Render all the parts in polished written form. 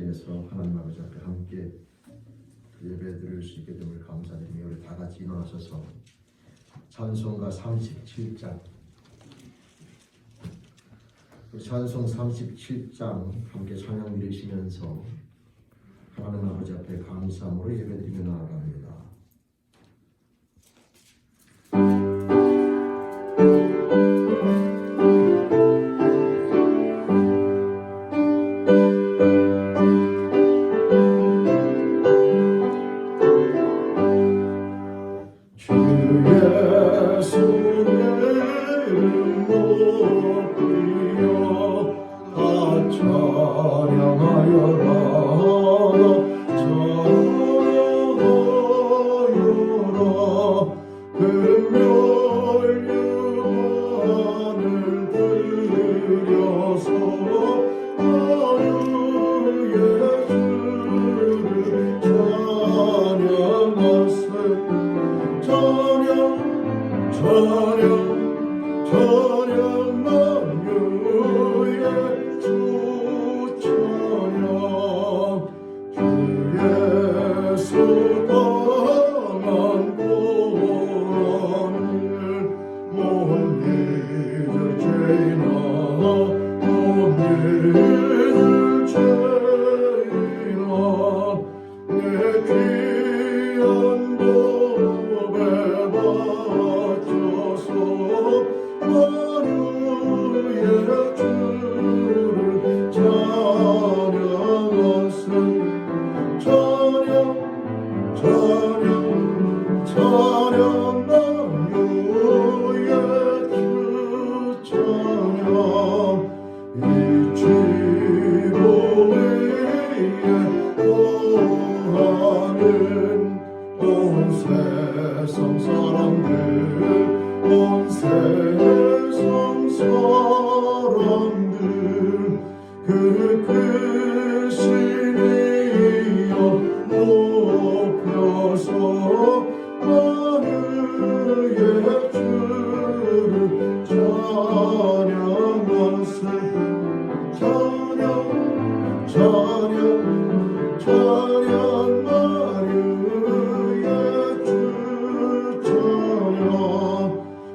자리에서 하나님 아버지 앞에 함께 예배 드릴 수 있게 됨을 감사드리며 우리 다 같이 일어나셔서 찬송가 37장 찬송 37장 함께 찬양 드리시면서 하나님 아버지 앞에 감사함으로 예배드리며 나아갑니다. 온 세상 사람들 그 크신 이여 높여서 하늘의 주를 찬양하세. 찬양 마리아의 주 찬양.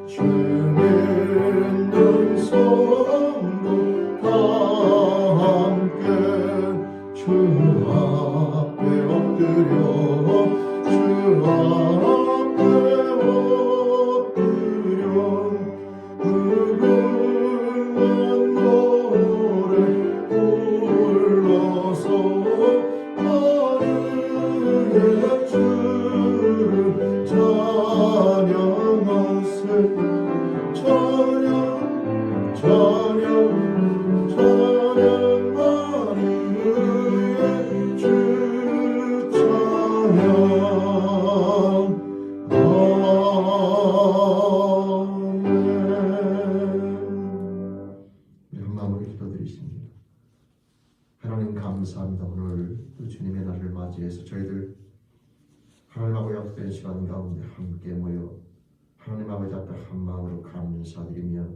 주는 성도 다 함께 주 앞에 엎드려 주 앞에 엎드려 무궁한 노래 불러서 하늘의 주를 찬양하세. 찬양 마리아의 주 찬양. 아멘. 마음으로 기도드리십니다. 하나님 감사합니다. 오늘 또 주님의 날을 맞이해서 저희들 하나님하고 약속된 시간 가운데 함께 모여 하나님 아버지 앞에 한 마음으로 감사드리며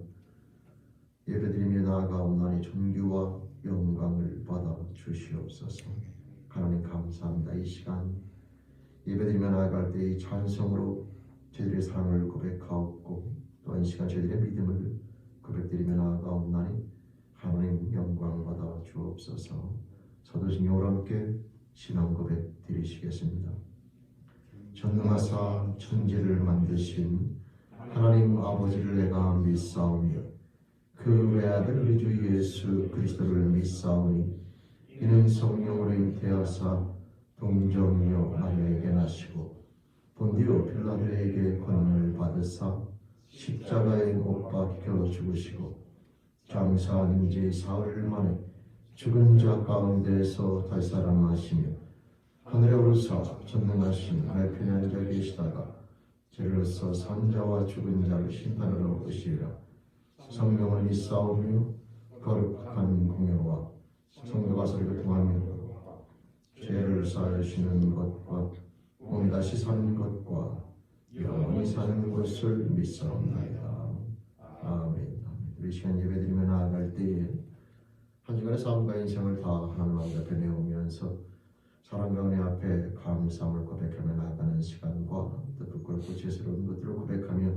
예배드리며 나아가옵나니 존귀와 영광을 받아 주시옵소서. 하나님 감사합니다. 이 시간 예배드리며 나아갈 때 이 찬송으로 저희들의 사랑을 고백하옵고 또한 이 시간 저희들의 믿음을 고백드리며 나아가옵나니 하나님 영광 받아 주옵소서. 사도신경으로 함께 신앙 고백 드리시겠습니다. 전능하사 천지를 만드신 하나님 아버지를 내가 믿사오며 그 외아들 우리 주 예수 그리스도를 믿사오니 이는 성령으로 잉태하사 동정녀 마리아에게 나시고 본디오 빌라도에게 고난을 받으사 십자가에 못 박혀 죽으시고 장사한 지 사흘 만에 죽은 자 가운데서 다시 살아나시며 하늘에 오르사 전능하신 하나님 편에 앉아 계시다가 저로서 산자와 죽은 자를 심판하러 오시리라. 성령을 믿사오며 거룩한 공예와 성도가 서로 통하며 죄를 사하시는 것과 몸이 다시 사는 것과 영원히 사는 것을 믿사옵나이다. 아멘. 우리 시간 예배드리며 나아갈 때에 한 주간의 삶과 인생을 다 하나님 앞에 내오면서 사랑과 은혜 앞에 감사함을 고백하며 나아가는 시간과 또 부끄럽고 죄스러운 것들을 고백하며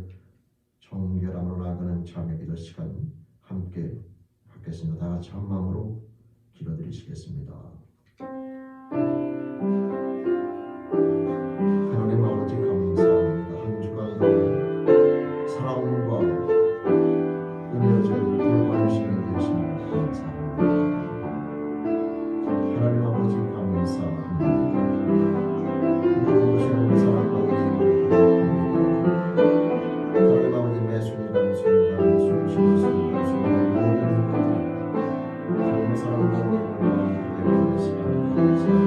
정결함으로 나아가는 참회 기도 시간 함께 갖겠습니다. 다 같이 한 마음으로 기도드리시겠습니다. 하나님 아버지 감사합니다. 한 주간 사랑과 은혜로 저희를 돌봐주시는 되시니 감사합니다. 하나님 아버지 감사합니다. 모든 것을 사랑과 은혜를 하나님 아버지 매 순간 숨쉬는 순간 모든 것들이 하나님의 사랑과 은혜를 베푸는 시간 감사합니다.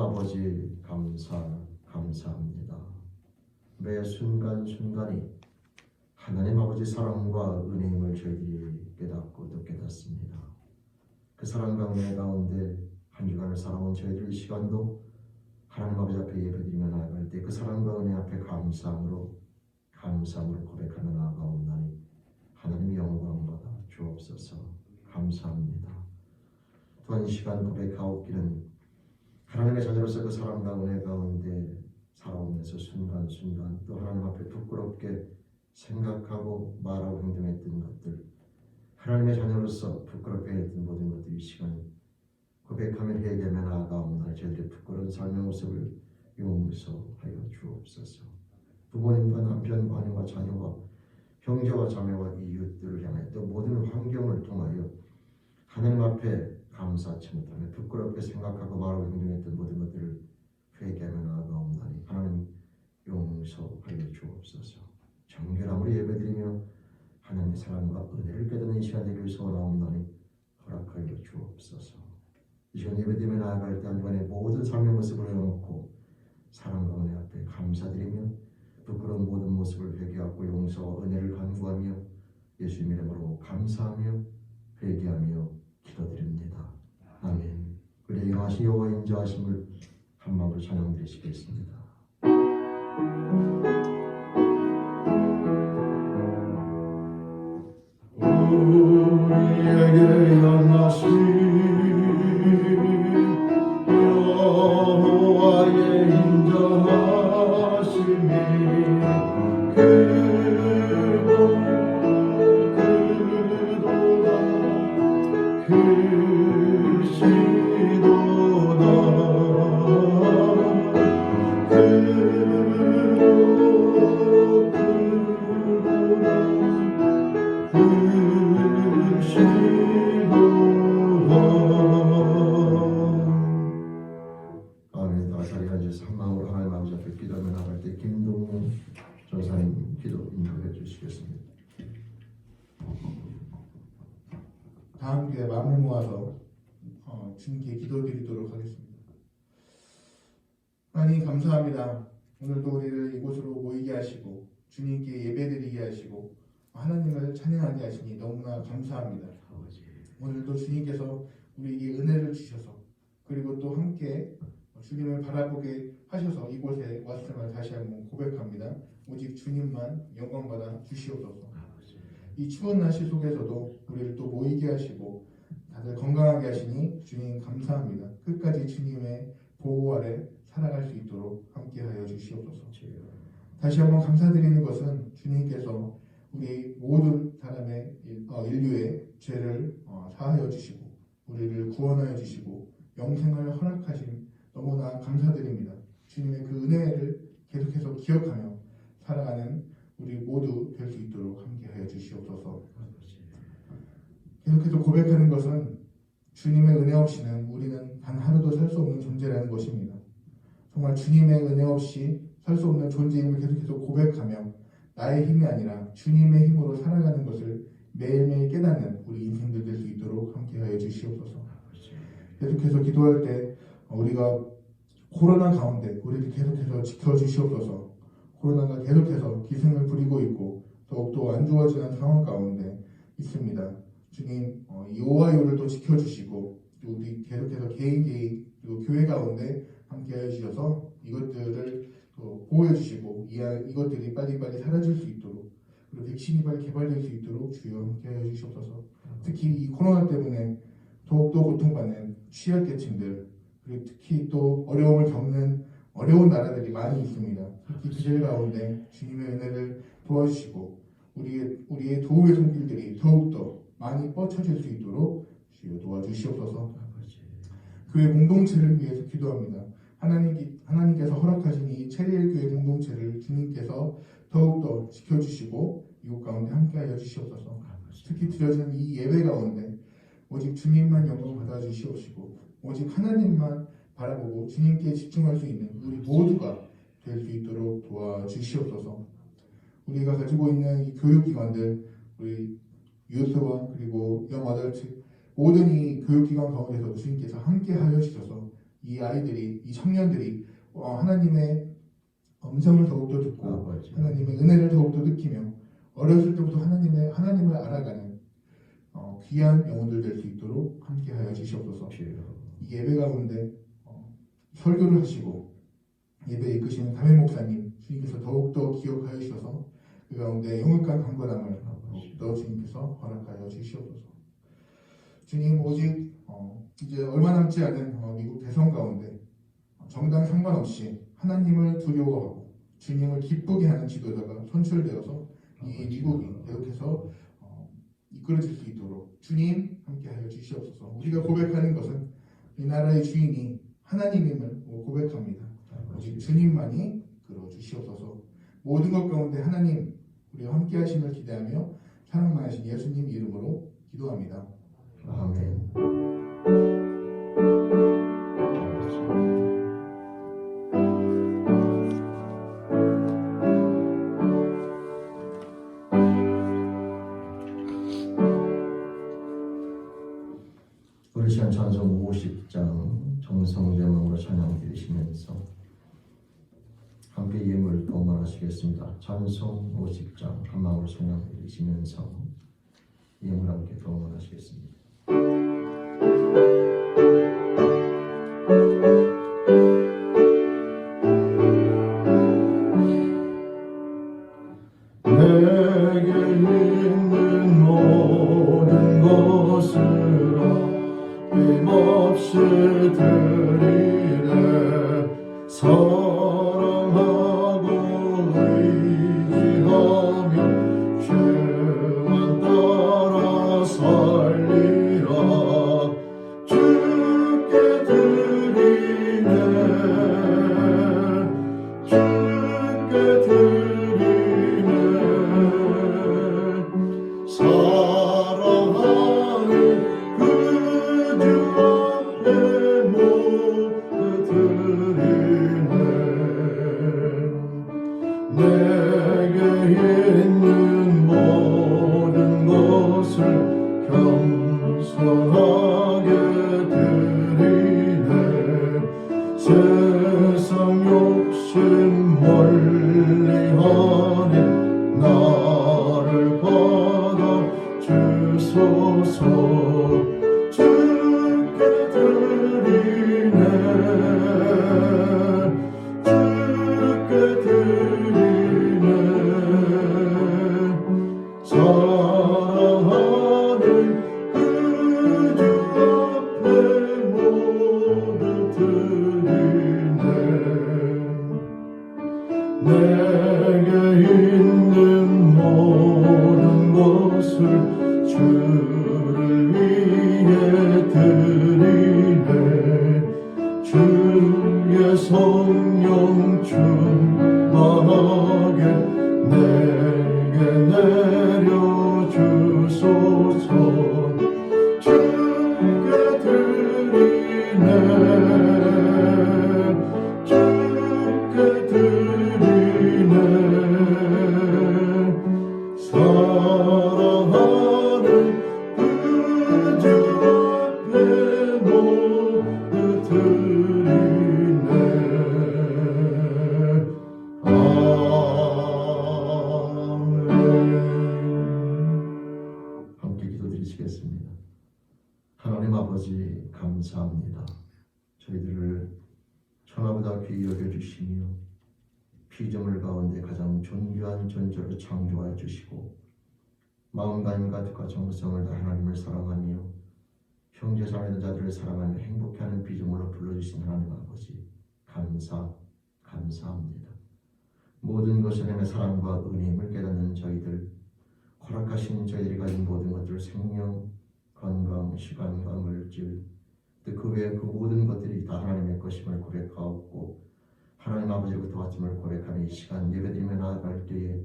아버지 감사합니다. 매 순간순간이 하나님 아버지 사랑과 은혜임을 저희들이 깨닫고 또 깨닫습니다. 그 사랑과 은혜 가운데 한 주간을 살아온 저희들 이 시간도 하나님 아버지 앞에 예배드리며 나아갈 때 그 사랑과 은혜 앞에 감사함으로 고백하며 나아가옵나니 하나님 영광 받아 주옵소서. 감사합니다. 또한 이 시간 고백하옵기는 하나님의 자녀로서 그 사랑과 은혜 가운데 살아오면서 순간순간 또 하나님 앞에 부끄럽게 생각하고 말하고 행동했던 것들, 하나님의 자녀로서 부끄럽게 했던 모든 것들이 이 시간 고백하며 회개하며 나아가옵나니 저희들의 부끄러운 삶의 모습을 용서하여 주옵소서. 부모님과 남편과 아내와 자녀와 형제와 자매와 이웃들을 향해 또 모든 환경을 통하여 하나님 앞에 감사치 못하며 부끄럽게 생각하고 말하고 행동했던 모든 것들을 회개하며 나아가옵나니 하나님 용서하여 주옵소서. 정결함으로 예배드리며 하나님의 사랑과 은혜를 깨닫는 이 시간 되길 소원하옵나니 허락하여 주옵소서. 이 시간 예배드리며 나아갈 때 한주간의 모든 삶의 모습을 내어놓고 사랑과 은혜 앞에 감사드리며 부끄러운 모든 모습을 회개하고 용서와 은혜를 간구하며 예수님 이름으로 감사하며 회개하며 기도드립니다. 아멘. 그래 영하신 여호와 인자하심을 한 마음으로 찬양드리시겠습니다. 우리에게 영하신 여호와의 인자하심이 다 함께 마음을 모아서 주님께 기도드리도록 하겠습니다. 하나님 감사합니다. 오늘도 우리를 이곳으로 모이게 하시고 주님께 예배드리게 하시고 하나님을 찬양하게 하시니 너무나 감사합니다. 오늘도 주님께서 우리에게 은혜를 주셔서 그리고 또 함께 주님을 바라보게 하셔서 이곳에 왔음을 다시 한번 고백합니다. 오직 주님만 영광받아 주시옵소서. 이 추운 날씨 속에서도 우리를 또 모이게 하시고 다들 건강하게 하시니 주님 감사합니다. 끝까지 주님의 보호 아래 살아갈 수 있도록 함께하여 주시옵소서. 다시 한번 감사드리는 것은 주님께서 우리 모든 사람의 인류의 죄를 사하여 주시고 우리를 구원하여 주시고 영생을 허락하신 너무나 감사드립니다. 주님의 그 은혜를 계속해서 기억하며 살아가는 우리 모두 될 수 있도록 함께하여 주시옵소서. 계속해서 고백하는 것은 주님의 은혜 없이는 우리는 단 하루도 살 수 없는 존재라는 것입니다. 정말 주님의 은혜 없이 살 수 없는 존재임을 계속해서 고백하며 나의 힘이 아니라 주님의 힘으로 살아가는 것을 매일매일 깨닫는 우리 인생들 될 수 있도록 함께하여 주시옵소서. 계속해서 기도할 때 우리가 코로나 가운데 우리를 계속해서 지켜주시옵소서. 코로나가 계속해서 기승을 부리고 있고 더욱더 안 좋아지는 상황 가운데 있습니다. 주님, 이 오하이오를 또 지켜주시고 또 우리 계속해서 개인 그리고 교회 가운데 함께하여 주셔서 이것들을 또 보호해 주시고 이것들이 빨리빨리 사라질 수 있도록 그리고 백신이 빨리 개발될 수 있도록 주여 함께하여 주시옵소서. 특히 이 코로나 때문에 더욱더 고통받는 취약계층들 그리고 특히 또 어려움을 겪는 어려운 나라들이 많이 있습니다. 특히 그들 가운데 주님의 은혜를 도와주시고 우리의 도움의 손길들이 더욱더 많이 뻗쳐질 수 있도록 주여 도와주시옵소서. 교회 공동체를 위해서 기도합니다. 하나님께서 허락하신 이 체리엘 교회 공동체를 주님께서 더욱더 지켜주시고 이곳 가운데 함께하여 주시옵소서. 특히 드려지는 이 예배 가운데 오직 주님만 영광 받아주시옵시고 오직 하나님만 바라보고 주님께 집중할 수 있는 우리 모두가 될 수 있도록 도와주시옵소서. 우리가 가지고 있는 이 교육기관들 우리 유스와 그리고 영어덜트 모든 이 교육기관 가운데서 주님께서 함께하여 주셔서 이 아이들이 이 청년들이 하나님의 음성을 더욱더 듣고 하나님의 은혜를 더욱더 느끼며 어렸을 때부터 하나님을 알아가는 귀한 영혼들 될 수 있도록 함께하여 주시옵소서. 이 예배 가운데 설교를 하시고 예배 이끄시는 담임 목사님 주님께서 더욱더 기억하여 주셔서 그 가운데 영육간 강건함을 더욱더 주님께서 허락하여 주시옵소서. 주님 오직 이제 얼마 남지 않은 미국 대선 가운데 정당 상관없이 하나님을 두려워하고 주님을 기쁘게 하는 지도자가 선출되어서 이 미국이 계속해서 이끌어질 수 있도록 주님 함께하여 주시옵소서. 우리가 고백하는 것은 이 나라의 주인이 하나님임을 고백합니다. 오직 주님만이 이끌어 주시옵소서. 모든 것 가운데 하나님 우리와 함께하심을 기대하며 사랑 많으신 예수님 이름으로 기도합니다. 아멘. 우리 시간 찬송 50장 정성제목으로 찬양 드리시면서 함께 예물 동원하시겠습니다. 찬송 50장 한마음으로 찬양 드리시면서 예물 함께 동원하시겠습니다. 내게 있는 모든 것으로 힘없이 드리네. 사랑하고 의지하며 주만 따라 살리라. 주께 드리네. 주께 드리네. 사랑하는 그 주 앞에 모두 드리네. 내게 있는 모든 것을 겸손하게 드리네. 세상 욕심 멀리하니 나를 받아 주소서. 주께 드리네. 주께 드리네. 사랑하는 그 주 앞에 모두 드리네. 내게 있는 모든 것을 주를 위해 드리네. 주의 성령 충만하게 내게 내려주소서. 주께 드리네. 주께 드리네. 사랑하는 그주 앞에 모두 드리네. 아멘. 함께 기도드리시겠습니다. 하나님 아버지 감사합니다. 저희들을 천하보다 귀히 여겨주시며 피조물 가운데 가장 존귀한 존재로 창조하여 주시고 마음과 힘과 뜻과 정성을 다 하나님을 사랑하며 형제 자매는 자들을 사랑하며 행복해하는 피조물로 불러주신 하나님 아버지 감사합니다. 모든 것을 행해 사랑과 은혜임을 깨닫는 저희들, 허락하신 저희들이 가진 모든 것들, 생명, 건강, 시간과 물질, 그 외에 그 모든 것들이 다 하나님의 것임을 고백하옵고 하나님 아버지의 도와줌을 고백하며 이 시간 예배드리며 나아갈 때에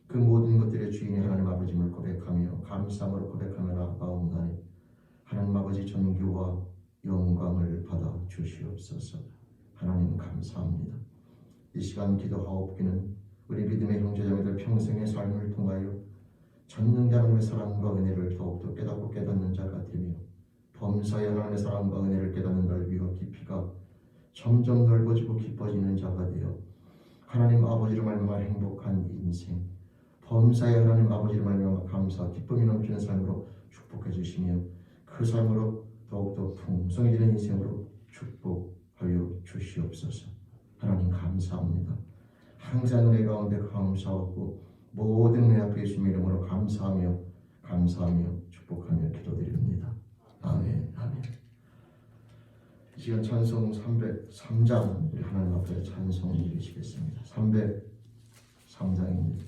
그 모든 것들의 주인이 하나님 아버지임을 고백하며 감사함으로 고백하며 나아가옵나니 하나님 아버지 존귀와 영광을 받아 주시옵소서. 하나님 감사합니다. 이 시간 기도하옵기는 우리 믿음의 형제자매들 평생의 삶을 통하여 전능자 하나님의 사랑과 은혜를 더욱더 깨닫고 깨닫는 자가 되며 범사에 하나님의 사랑과 은혜를 깨닫는 넓이와 깊이가 점점 넓어지고 깊어지는 자가 되어 하나님 아버지로 말미암아 행복한 인생, 범사에 하나님 아버지로 말미암아 감사, 기쁨이 넘치는 삶으로 축복해 주시며 그 삶으로 더욱더 풍성해지는 인생으로 축복하여 주시옵소서. 하나님 감사합니다. 항상 은혜 가운데 감사하고 모든 은혜 앞에 예수님의 이름으로 감사하며 축복하며 기도드립니다. 아멘. 이 시간 찬송 303장 우리 하나님 앞에 찬송 드리시겠습니다. 303장입니다.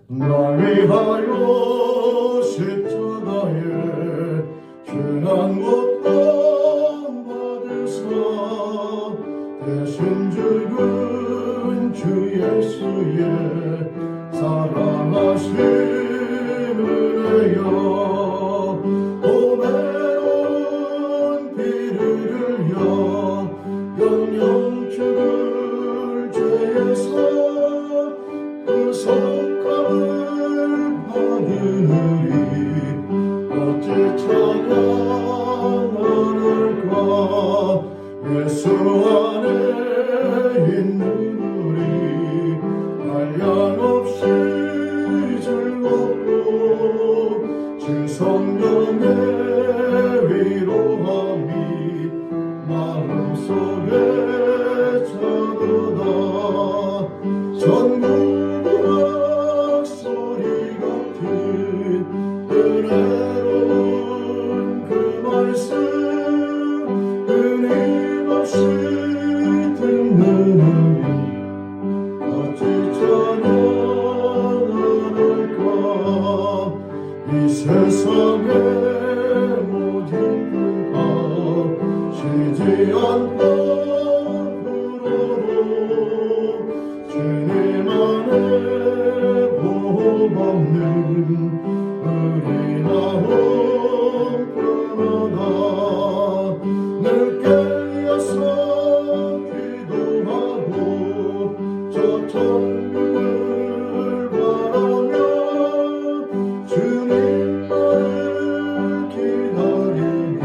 날 위하여 십자가에 중한 고통 받으사 대신 죽은 주 예수의 사랑하신 은혜여 보배로운 피를 흘려 영영 죽을 죄에서 구속함을 받으리 어찌 찬양하랄까 예수 안에 있는 우리 한량없이 즐겁고 주 성령의 위로함이 마음속에 차도다 전국의 소리 같은 은혜로운 그 말씀 끊임없이 듣는 우리 어찌 찬양하랄까 이 세상의 모든 풍파 쉬지 않고 불어도 주님 안에 보험 없는 우리 나온 편하다 늘 깨어서 기도하고 저 천국을 바라며 주님만을 기다리니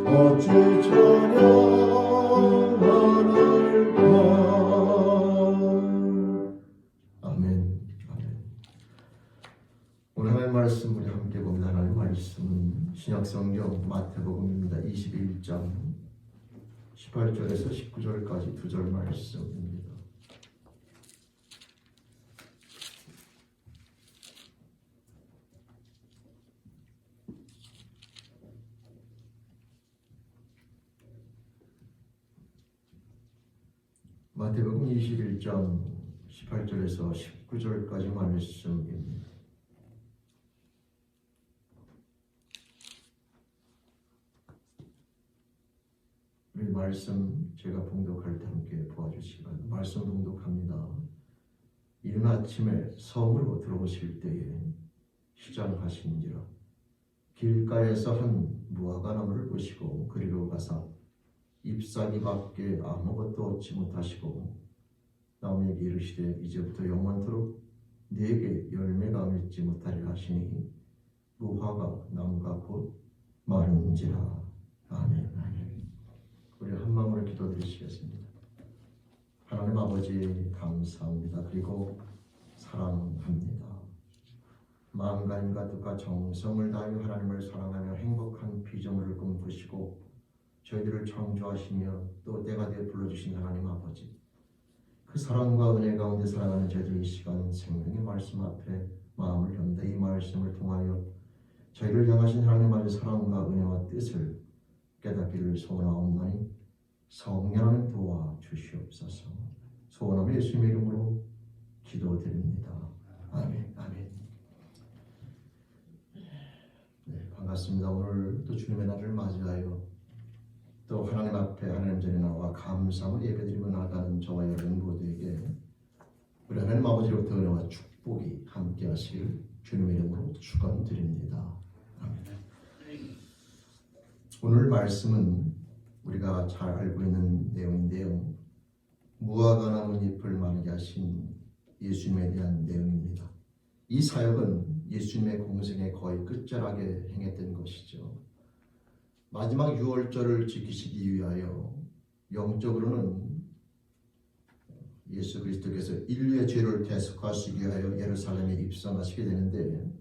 어찌 찬양하랄까. 아멘. 오늘 하나님 말씀 우리 함께 봅니다. 하나님 말씀은 신약성경 마태복음입니다. 21장 18절에서 19절까지 2절 말씀입니다. 마태복음 21장 18절에서 19절까지 말씀입니다. 이 말씀 제가 봉독할 때 함께 도와주시기 바랍니다. 말씀 봉독합니다. 이른 아침에 성으로 들어오실 때에 시장하신지라 길가에서 한 무화과나무를 보시고 그리로 가사 잎사귀밖에 아무것도 얻지 못하시고 나무에게 이르시되 이제부터 영원토록 네게 열매가 맺지 못하리라 하시니 무화과 나무가 곧 마른지라. 아멘. 우리 한 마음으로 기도드리시겠습니다. 하나님 아버지 감사합니다. 그리고 사랑합니다. 마음과 힘과 뜻과 정성을 다하여 하나님을 사랑하며 행복한 피조물을 꿈꾸시고 저희들을 창조하시며 또 때가 되어 불러주신 하나님 아버지, 그 사랑과 은혜 가운데 살아가는 저희들 이 시간 생명의 말씀 앞에 마음을 연다. 이 말씀을 통하여 저희를 향하신 하나님의 사랑과 은혜와 뜻을 깨닫기를 소원하옵나니 성령님 도와주시옵소서. 소원하며 예수님의 이름으로 기도드립니다. 아멘. 네, 반갑습니다. 오늘 또 주님의 날을 맞이하여 또 하나님 앞에 하나님 전에 나와 감사함을 예배드리고 나가는 저와 여러분 모두에게 우리 하나님 아버지로부터 은혜와 축복이 함께 하시길 주님의 이름으로 축원드립니다. 아멘. 오늘 말씀은 우리가 잘 알고 있는 내용인데요, 무화과나무 잎을 마르게 하신 예수님에 대한 내용입니다. 이 사역은 예수님의 공생의 거의 끝자락에 행했던 것이죠. 마지막 유월절을 지키시기 위하여 영적으로는 예수 그리스도께서 인류의 죄를 대속하시기 위하여 예루살렘에 입성하시게 되는데,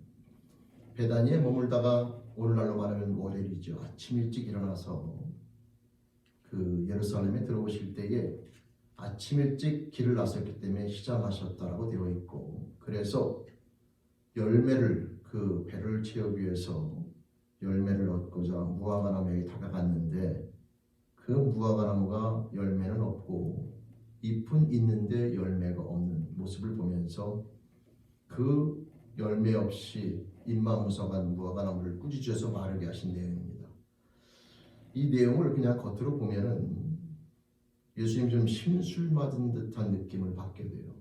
베다니에 머물다가 오늘날로 말하면 월요일이죠. 아침 일찍 일어나서 그 예루살렘에 들어오실 때에 아침 일찍 길을 나섰기 때문에 시장하셨다라고 되어 있고, 그래서 열매를 그 배를 채우기 위해서 열매를 얻고자 무화과나무에 다가갔는데 그 무화과나무가 열매는 없고 잎은 있는데 열매가 없는 모습을 보면서 그 열매 없이 잎만 무성한 무화과나무를 꾸짖어서 마르게 하신 내용입니다. 이 내용을 그냥 겉으로 보면은 예수님 좀 심술 맞은 듯한 느낌을 받게 돼요.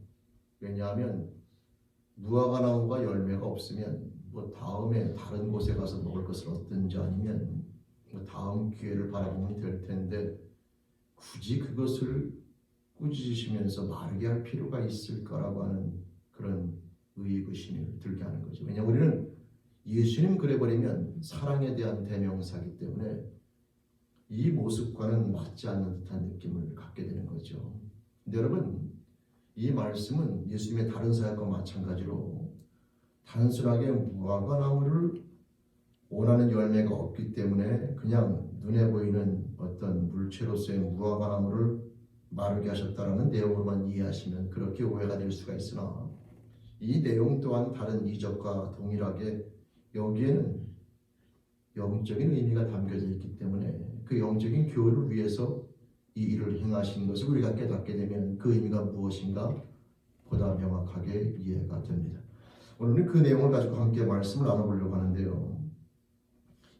왜냐하면 무화과나무가 열매가 없으면 뭐 다음에 다른 곳에 가서 먹을 것을 얻든지 아니면 뭐 다음 기회를 바라보면 될 텐데 굳이 그것을 꾸짖으시면서 마르게 할 필요가 있을까라고 하는 그런 의구심을 들게 하는 거죠. 왜냐하면 우리는 예수님 그래버리면 사랑에 대한 대명사이기 때문에 이 모습과는 맞지 않는 듯한 느낌을 갖게 되는 거죠. 근데 여러분, 이 말씀은 예수님의 다른 사역과 마찬가지로 단순하게 무화과나무를 원하는 열매가 없기 때문에 그냥 눈에 보이는 어떤 물체로서의 무화과나무를 마르게 하셨다라는 내용으로만 이해하시면 그렇게 오해가 될 수가 있으나, 이 내용 또한 다른 이적과 동일하게 여기에는 영적인 의미가 담겨져 있기 때문에 그 영적인 교회를 위해서 이 일을 행하신 것을 우리가 깨닫게 되면 그 의미가 무엇인가 보다 명확하게 이해가 됩니다. 오늘은 그 내용을 가지고 함께 말씀을 나눠보려고 하는데요,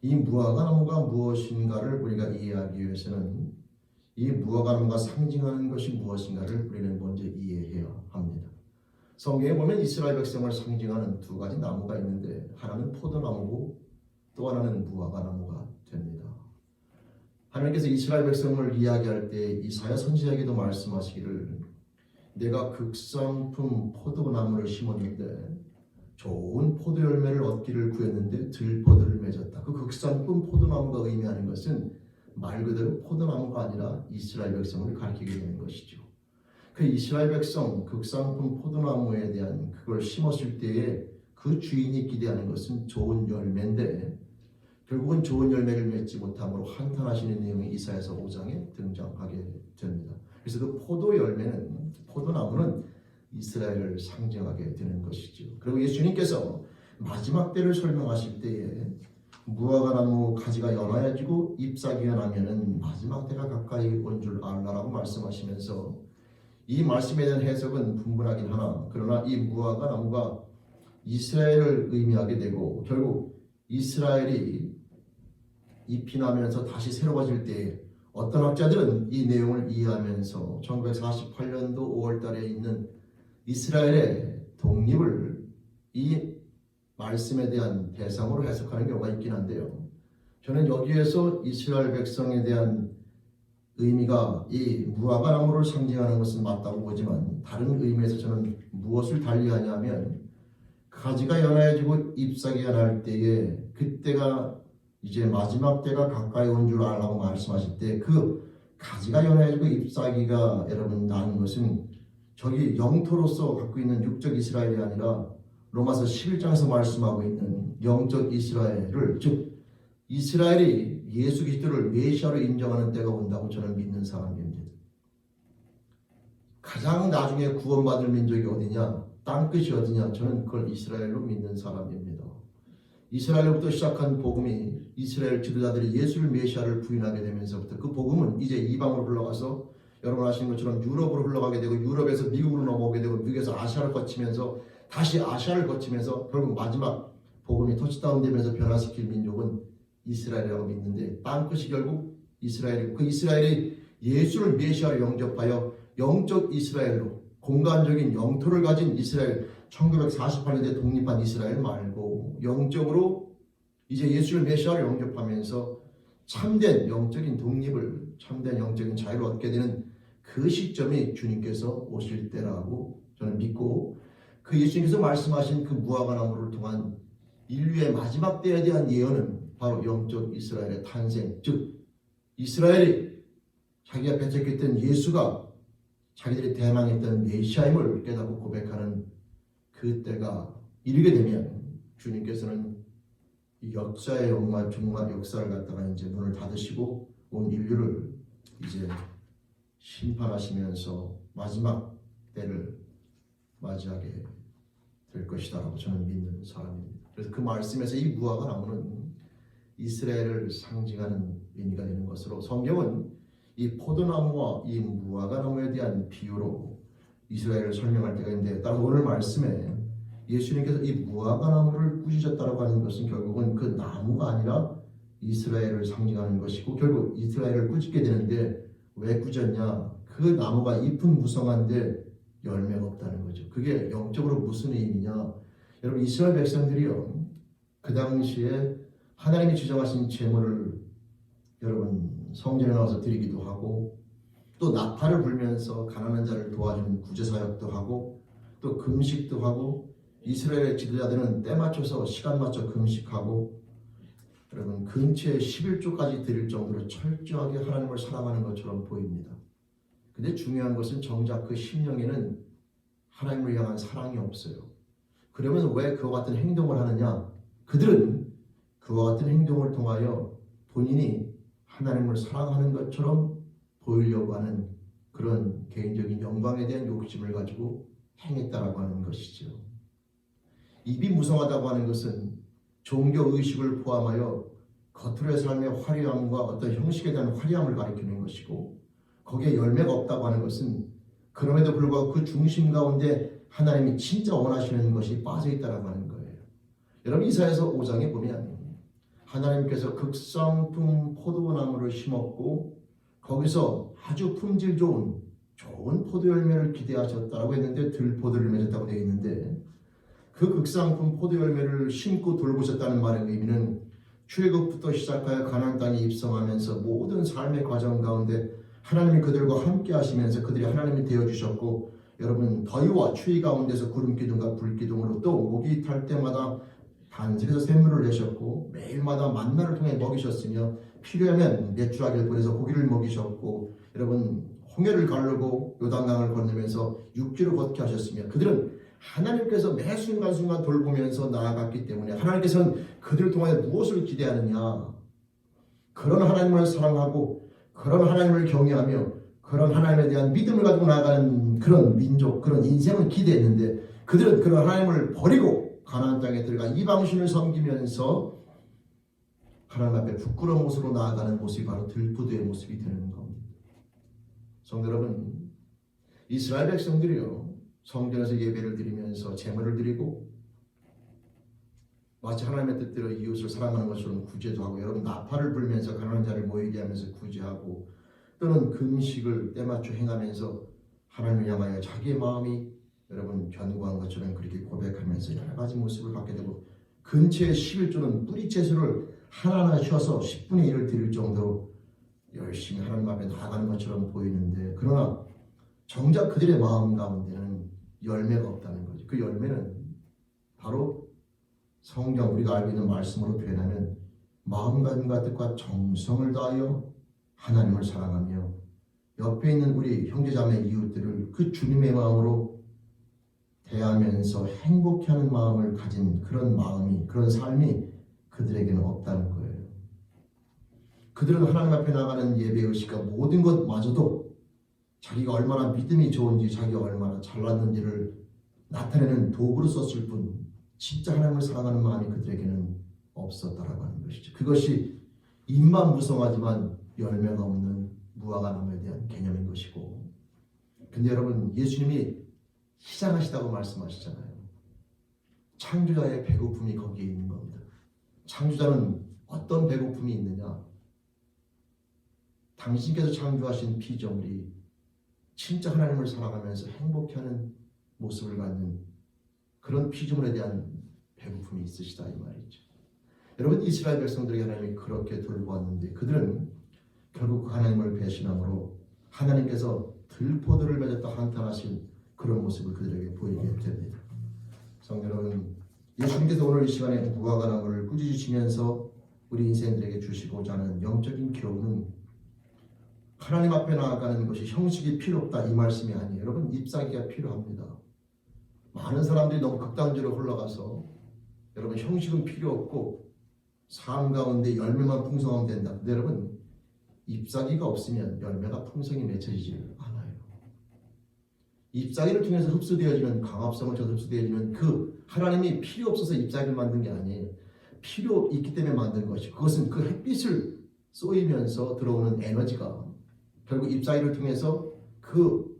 이 무화과나무가 무엇인가를 우리가 이해하기 위해서는 이 무화과나무가 상징하는 것이 무엇인가를 우리는 먼저 이해해야 합니다. 성경에 보면 이스라엘 백성을 상징하는 두 가지 나무가 있는데 하나는 포도나무고 또 하나는 무화과나무가 됩니다. 하나님께서 이스라엘 백성을 이야기할 때 이사야 선지자에게도 말씀하시기를 내가 극상품 포도나무를 심었는데 좋은 포도 열매를 얻기를 구했는데 들포도를 맺었다. 그 극상품 포도나무가 의미하는 것은 말 그대로 포도나무가 아니라 이스라엘 백성을 가리키게 되는 것이죠. 그 이스라엘 백성 극상품 포도나무에 대한 그걸 심었을 때에 그 주인이 기대하는 것은 좋은 열매인데 결국은 좋은 열매를 맺지 못함으로 한탄하시는 내용이 이사야서 5장에 등장하게 됩니다. 그래서 그 포도 열매는, 포도나무는 이스라엘을 상징하게 되는 것이죠. 그리고 예수님께서 마지막 때를 설명하실 때에 무화과나무 가지가 연화해지고 잎사귀가 나면은 마지막 때가 가까이 온 줄 알라라고 말씀하시면서, 이 말씀에 대한 해석은 분분하긴 하나 그러나 이 무화과나무가 이스라엘을 의미하게 되고 결국 이스라엘이 잎이 나면서 다시 새로워질 때 어떤 학자들은 이 내용을 이해하면서 1948년도 5월달에 있는 이스라엘의 독립을 이 말씀에 대한 대상으로 해석하는 경우가 있긴 한데요, 저는 여기에서 이스라엘 백성에 대한 의미가 이 무화과 나무를 상징하는 것은 맞다고 보지만 다른 의미에서 저는 무엇을 달리하냐면 가지가 연해지고 잎사귀가 날 때에 그때가 이제 마지막 때가 가까이 온 줄 알라고 말씀하실 때 그 가지가 연해지고 잎사귀가 여러분 나는 것은 저기 영토로서 갖고 있는 육적 이스라엘이 아니라 로마서 11장에서 말씀하고 있는 영적 이스라엘을 즉 이스라엘이 예수 그리스도를 메시아로 인정하는 때가 온다고 저는 믿는 사람입니다. 가장 나중에 구원받을 민족이 어디냐? 땅끝이 어디냐? 저는 그걸 이스라엘로 믿는 사람입니다. 이스라엘로부터 시작한 복음이 이스라엘 지도자들이 예수를 메시아를 부인하게 되면서부터 그 복음은 이제 이방으로 흘러가서 여러분 아시는 것처럼 유럽으로 흘러가게 되고 유럽에서 미국으로 넘어오게 되고 미국에서 아시아를 거치면서 다시 아시아를 거치면서 결국 마지막 복음이 터치다운 되면서 변화시킬 민족은 이스라엘이라고 믿는데 땅끝이 결국 이스라엘이고 그 이스라엘이 예수를 메시아로 영접하여 영적 이스라엘로 공간적인 영토를 가진 이스라엘 1948년에 독립한 이스라엘 말고 영적으로 이제 예수를 메시아로 영접하면서 참된 영적인 독립을 참된 영적인 자유를 얻게 되는 그 시점이 주님께서 오실 때라고 저는 믿고 그 예수님께서 말씀하신 그 무화과 나무를 통한 인류의 마지막 때에 대한 예언은 바로 영적 이스라엘의 탄생, 즉 이스라엘이 자기가 배척했던 예수가 자기들이 대망했던 메시아임을 깨닫고 고백하는 그때가 이르게 되면 주님께서는 이 역사의 종말 역사를 갖다가 이제 문을 닫으시고 온 인류를 이제 심판하시면서 마지막 때를 맞이하게 될 것이다라고 저는 믿는 사람입니다. 그래서 그 말씀에서 이 무화과 나무는 이스라엘을 상징하는 의미가 되는 것으로 성경은 이 포도나무와 이 무화과 나무에 대한 비유로 이스라엘을 설명할 때가 있는데 따라서 오늘 말씀에 예수님께서 이 무화과 나무를 꾸짖었다고 하는 것은 결국은 그 나무가 아니라 이스라엘을 상징하는 것이고 결국 이스라엘을 꾸짖게 되는데 왜 꾸짖냐? 그 나무가 잎은 무성한데 열매가 없다는 거죠. 그게 영적으로 무슨 의미냐? 여러분 이스라엘 백성들이요 그 당시에 하나님이 지정하신 제물을 여러분 성전에 나와서 드리기도 하고 또 나팔을 불면서 가난한 자를 도와주는 구제사역도 하고 또 금식도 하고 이스라엘의 지도자들은 때 맞춰서 시간 맞춰 금식하고 여러분 근처에 11조까지 드릴 정도로 철저하게 하나님을 사랑하는 것처럼 보입니다. 근데 중요한 것은 정작 그 심령에는 하나님을 향한 사랑이 없어요. 그러면 왜 그와 같은 행동을 하느냐? 그들은 그와 같은 행동을 통하여 본인이 하나님을 사랑하는 것처럼 보이려고 하는 그런 개인적인 영광에 대한 욕심을 가지고 행했다라고 하는 것이죠. 입이 무성하다고 하는 것은 종교의식을 포함하여 겉으로의 삶의 화려함과 어떤 형식에 대한 화려함을 가리키는 것이고 거기에 열매가 없다고 하는 것은 그럼에도 불구하고 그 중심 가운데 하나님이 진짜 원하시는 것이 빠져있다라고 하는 거예요. 여러분 이사야서 5장에 보면 하나님께서 극상품 포도나무를 심었고 거기서 아주 품질 좋은 포도 열매를 기대하셨다라고 했는데 들포도를 맺었다고 되어 있는데 그 극상품 포도 열매를 심고 돌보셨다는 말의 의미는 출애굽부터 시작하여 가나안 땅에 입성하면서 모든 삶의 과정 가운데 하나님이 그들과 함께 하시면서 그들이 하나님이 되어주셨고 여러분 더위와 추위 가운데서 구름기둥과 불기둥으로 또 목이 탈 때마다 반석에서 샘물을 내셨고 매일마다 만나를 통해 먹이셨으며 필요하면 메추라기를 보내서 고기를 먹이셨고 여러분 홍해를 가르고 요단강을 건너면서 육지로 걷게 하셨으며 그들은 하나님께서 매 순간순간 돌보면서 나아갔기 때문에 하나님께서는 그들을 통해 무엇을 기대하느냐? 그런 하나님을 사랑하고 그런 하나님을 경외하며 그런 하나님에 대한 믿음을 가지고 나아가는 그런 민족, 그런 인생을 기대했는데 그들은 그런 하나님을 버리고 가나안 땅에 들어가 이방신을 섬기면서 하나님 앞에 부끄러운 모습으로 나아가는 모습이 바로 들포도의 모습이 되는 겁니다. 성도 여러분, 이스라엘 백성들이요 성전에서 예배를 드리면서 제물을 드리고 마치 하나님의 뜻대로 이웃을 사랑하는 것처럼 구제도 하고 여러분 나팔을 불면서 가난한 자를 모이게 하면서 구제하고 또는 금식을 때맞춰 행하면서 하나님을 향하여 자기의 마음이 여러분 견고한 것처럼 그렇게 고백하면서 여러 가지 모습을 갖게 되고 근처의 11조는 뿌리 채소를 하나하나 쉬어서 10분의 1을 드릴 정도로 열심히 하나님 앞에 나아가는 것처럼 보이는데, 그러나 정작 그들의 마음 가운데는 열매가 없다는 거죠. 그 열매는 바로 성경 우리가 알고 있는 말씀으로 표현하면 마음과 뜻과 정성을 다하여 하나님을 사랑하며 옆에 있는 우리 형제자매 이웃들을 그 주님의 마음으로 대하면서 행복해하는 마음을 가진 그런 마음이, 그런 삶이 그들에게는 없다는 거예요. 그들은 하나님 앞에 나가는 예배의식과 모든 것마저도 자기가 얼마나 믿음이 좋은지, 자기가 얼마나 잘났는지를 나타내는 도구로 썼을 뿐 진짜 하나님을 사랑하는 마음이 그들에게는 없었다라고 하는 것이죠. 그것이 입만 무성하지만 열매가 없는 무화과 나무에 대한 개념인 것이고, 근데 여러분, 예수님이 시작하시다고 말씀하시잖아요. 창조자의 배고픔이 거기에 있는 겁니다. 창조자는 어떤 배고픔이 있느냐? 당신께서 창조하신 피조물이 진짜 하나님을 사랑하면서 행복해하는 모습을 갖는 그런 피조물에 대한 배고픔이 있으시다 이 말이죠. 여러분, 이스라엘 백성들에게 하나님이 그렇게 돌보았는데 그들은 결국 하나님을 배신함으로 하나님께서 들포들을 맺었다 한탄하신 그런 모습을 그들에게 보이게 됩니다. 성도 여러분, 예수님께서 오늘 이 시간에 무화과 나무를 꾸짖으시면서 우리 인생들에게 주시고자 하는 영적인 교훈은 하나님 앞에 나아가는 것이 형식이 필요 없다 이 말씀이 아니에요. 여러분, 잎사귀가 필요합니다. 많은 사람들이 너무 극단적으로 흘러가서 여러분 형식은 필요 없고 삶 가운데 열매만 풍성하면 된다. 근데 여러분, 잎사귀가 없으면 열매가 풍성히 맺혀지지 않아요. 잎사귀를 통해서 흡수되어지는 강합성을 통해서 흡수되어지는 그 하나님이 필요 없어서 잎사귀를 만든 게 아니에요. 필요 있기 때문에 만든 것이, 그것은 그 햇빛을 쏘이면서 들어오는 에너지가 결국 잎사귀를 통해서 그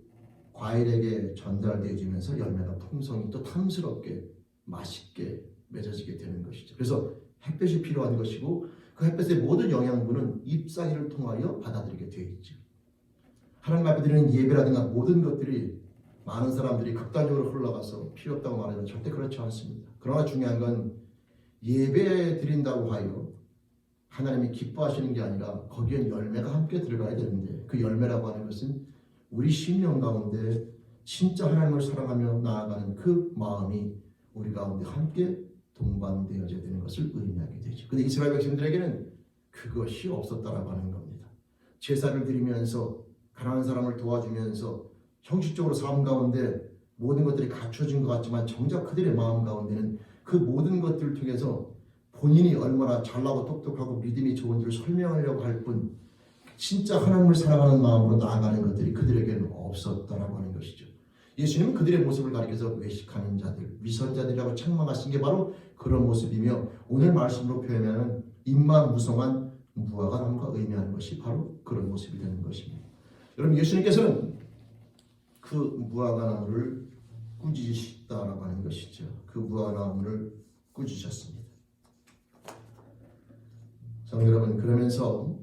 과일에게 전달되어지면서 열매가 풍성히 또 탐스럽게 맛있게 맺어지게 되는 것이죠. 그래서 햇볕이 필요한 것이고 그 햇볕의 모든 영양분은 잎사귀를 통하여 받아들이게 되어 있죠. 하나님 앞에 드리는 예배라든가 모든 것들이 많은 사람들이 극단적으로 흘러가서 필요 없다고 말하면 절대 그렇지 않습니다. 그러나 중요한 건 예배 드린다고 하여 하나님이 기뻐하시는 게 아니라 거기엔 열매가 함께 들어가야 되는데, 그 열매라고 하는 것은 우리 심령 가운데 진짜 하나님을 사랑하며 나아가는 그 마음이 우리 가운데 함께 동반되어져야 되는 것을 의미하게 되죠. 그런데 이스라엘 백성들에게는 그것이 없었다라고 하는 겁니다. 제사를 드리면서 가난한 사람을 도와주면서 형식적으로 삶 가운데 모든 것들이 갖춰진 것 같지만 정작 그들의 마음 가운데는 그 모든 것들을 통해서 본인이 얼마나 잘나고 똑똑하고 믿음이 좋은지를 설명하려고 할 뿐 진짜 하나님을 사랑하는 마음으로 나아가는 것들이 그들에게는 없었다라고 하는 것이죠. 예수님은 그들의 모습을 가리켜서 외식하는 자들, 위선자들이라고 책망하신 게 바로 그런 모습이며, 오늘 말씀으로 표현하는 입만 무성한 무화과 나무가 의미하는 것이 바로 그런 모습이 되는 것입니다. 여러분, 예수님께서는 그 무화과 나무를 꾸짖으셨다라고 하는 것이죠. 그 무화과 나무를 꾸짖으셨습니다. 성도 여러분, 그러면서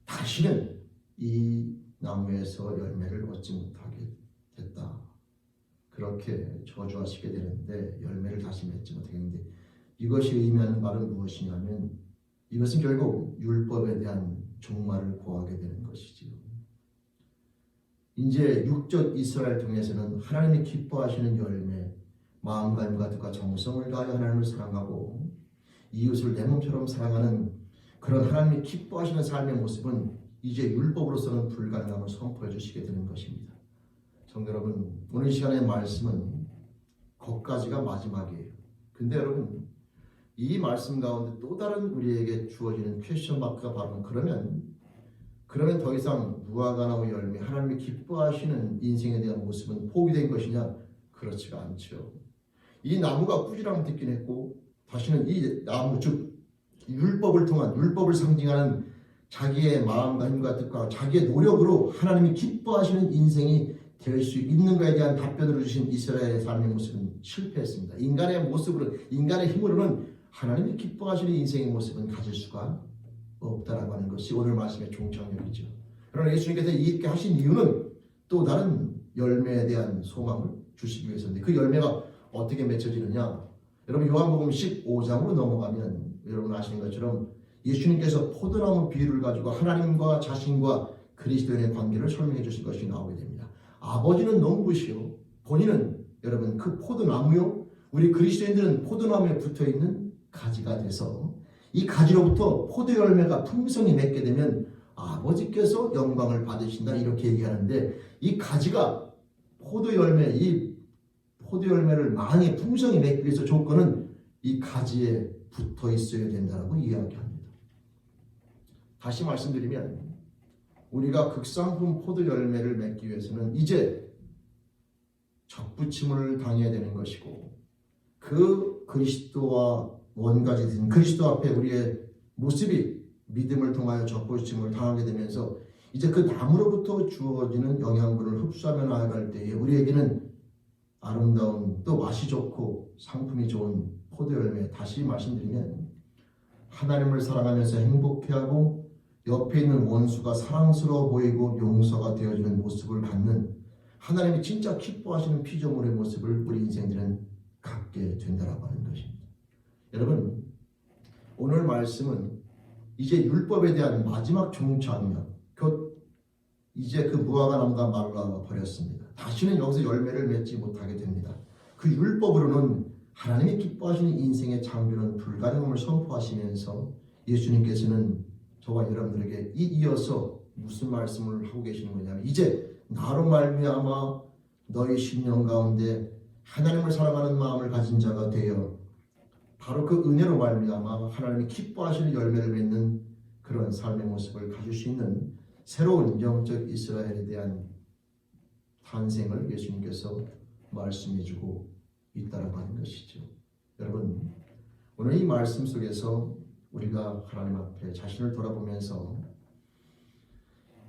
다시는 이 나무에서 열매를 얻지 못하게 됐다, 그렇게 저주하시게 되는데, 열매를 다시 맺지 못하겠는데, 이것이 의미하는 말은 무엇이냐면 이것은 결국 율법에 대한 종말을 고하게 되는 것이지요. 이제 육적 이스라엘 통해서는 하나님이 기뻐하시는 열매, 마음과 힘과 뜻과 정성을 다하여 하나님을 사랑하고 이웃을 내 몸처럼 사랑하는 그런 하나님이 기뻐하시는 삶의 모습은 이제 율법으로서는 불가능함을 선포해 주시게 되는 것입니다. 성도 여러분, 오늘 이 시간의 말씀은 거기까지가 마지막이에요. 근데 여러분, 이 말씀 가운데 또 다른 우리에게 주어지는 퀘스천 마크가 바로 그러면 더 이상 무화과 나무 열매, 하나님이 기뻐하시는 인생에 대한 모습은 포기된 것이냐? 그렇지가 않죠. 이 나무가 꾸지람을 듣긴 했고, 다시는 이 나무, 즉 율법을 통한, 율법을 상징하는 자기의 마음과 힘과 뜻과 자기의 노력으로 하나님이 기뻐하시는 인생이 될 수 있는가에 대한 답변을 주신 이스라엘의 삶의 모습은 실패했습니다. 인간의 모습으로, 인간의 힘으로는 하나님이 기뻐하시는 인생의 모습은 가질 수가 없다라고 하는 것이 오늘 말씀의 종착역이죠. 그러나 예수님께서 이렇게 하신 이유는 또 다른 열매에 대한 소망을 주시기 위해서인데, 그 열매가 어떻게 맺혀지느냐? 여러분, 요한복음 15장으로 넘어가면 여러분 아시는 것처럼 예수님께서 포도나무 비유를 가지고 하나님과 자신과 그리스도인의 관계를 설명해 주신 것이 나오게 됩니다. 아버지는 농부시요, 본인은 여러분 그 포도나무요, 우리 그리스도인들은 포도나무에 붙어있는 가지가 돼서 이 가지로부터 포도 열매가 풍성히 맺게 되면 아버지께서 영광을 받으신다, 이렇게 얘기하는데, 이 가지가 포도 열매를 많이 풍성히 맺기 위해서 조건은 이 가지에 붙어 있어야 된다고 이야기합니다. 다시 말씀드리면 우리가 극상품 포도 열매를 맺기 위해서는 이제 접붙임을 당해야 되는 것이고, 그 그리스도와 원가지 된 그리스도 앞에 우리의 모습이 믿음을 통하여 접붙임을 당하게 되면서 이제 그 나무로부터 주어지는 영양분을 흡수하며 나아갈 때에 우리에게는 아름다운, 또 맛이 좋고 상품이 좋은 포도 열매, 다시 말씀드리면 하나님을 사랑하면서 행복해하고 옆에 있는 원수가 사랑스러워 보이고 용서가 되어지는 모습을 갖는, 하나님이 진짜 기뻐하시는 피조물의 모습을 우리 인생들은 갖게 된다라고 하는 것입니다. 여러분, 오늘 말씀은 이제 율법에 대한 마지막 종착역, 곧 이제 그 무화과 나무가 말라버렸습니다. 다시는 여기서 열매를 맺지 못하게 됩니다. 그 율법으로는 하나님이 기뻐하시는 인생의 창조는 불가능함을 선포하시면서 예수님께서는 저와 여러분들에게 이어서 무슨 말씀을 하고 계시는 거냐면, 이제 나로 말미암아 너희 심령 가운데 하나님을 사랑하는 마음을 가진 자가 되어 바로 그 은혜로 말미암아 하나님이 기뻐하시는 열매를 맺는 그런 삶의 모습을 가질 수 있는 새로운 영적 이스라엘에 대한 탄생을 예수님께서 말씀해주고 있다라고 하는 것이죠. 여러분, 오늘 이 말씀 속에서 우리가 하나님 앞에 자신을 돌아보면서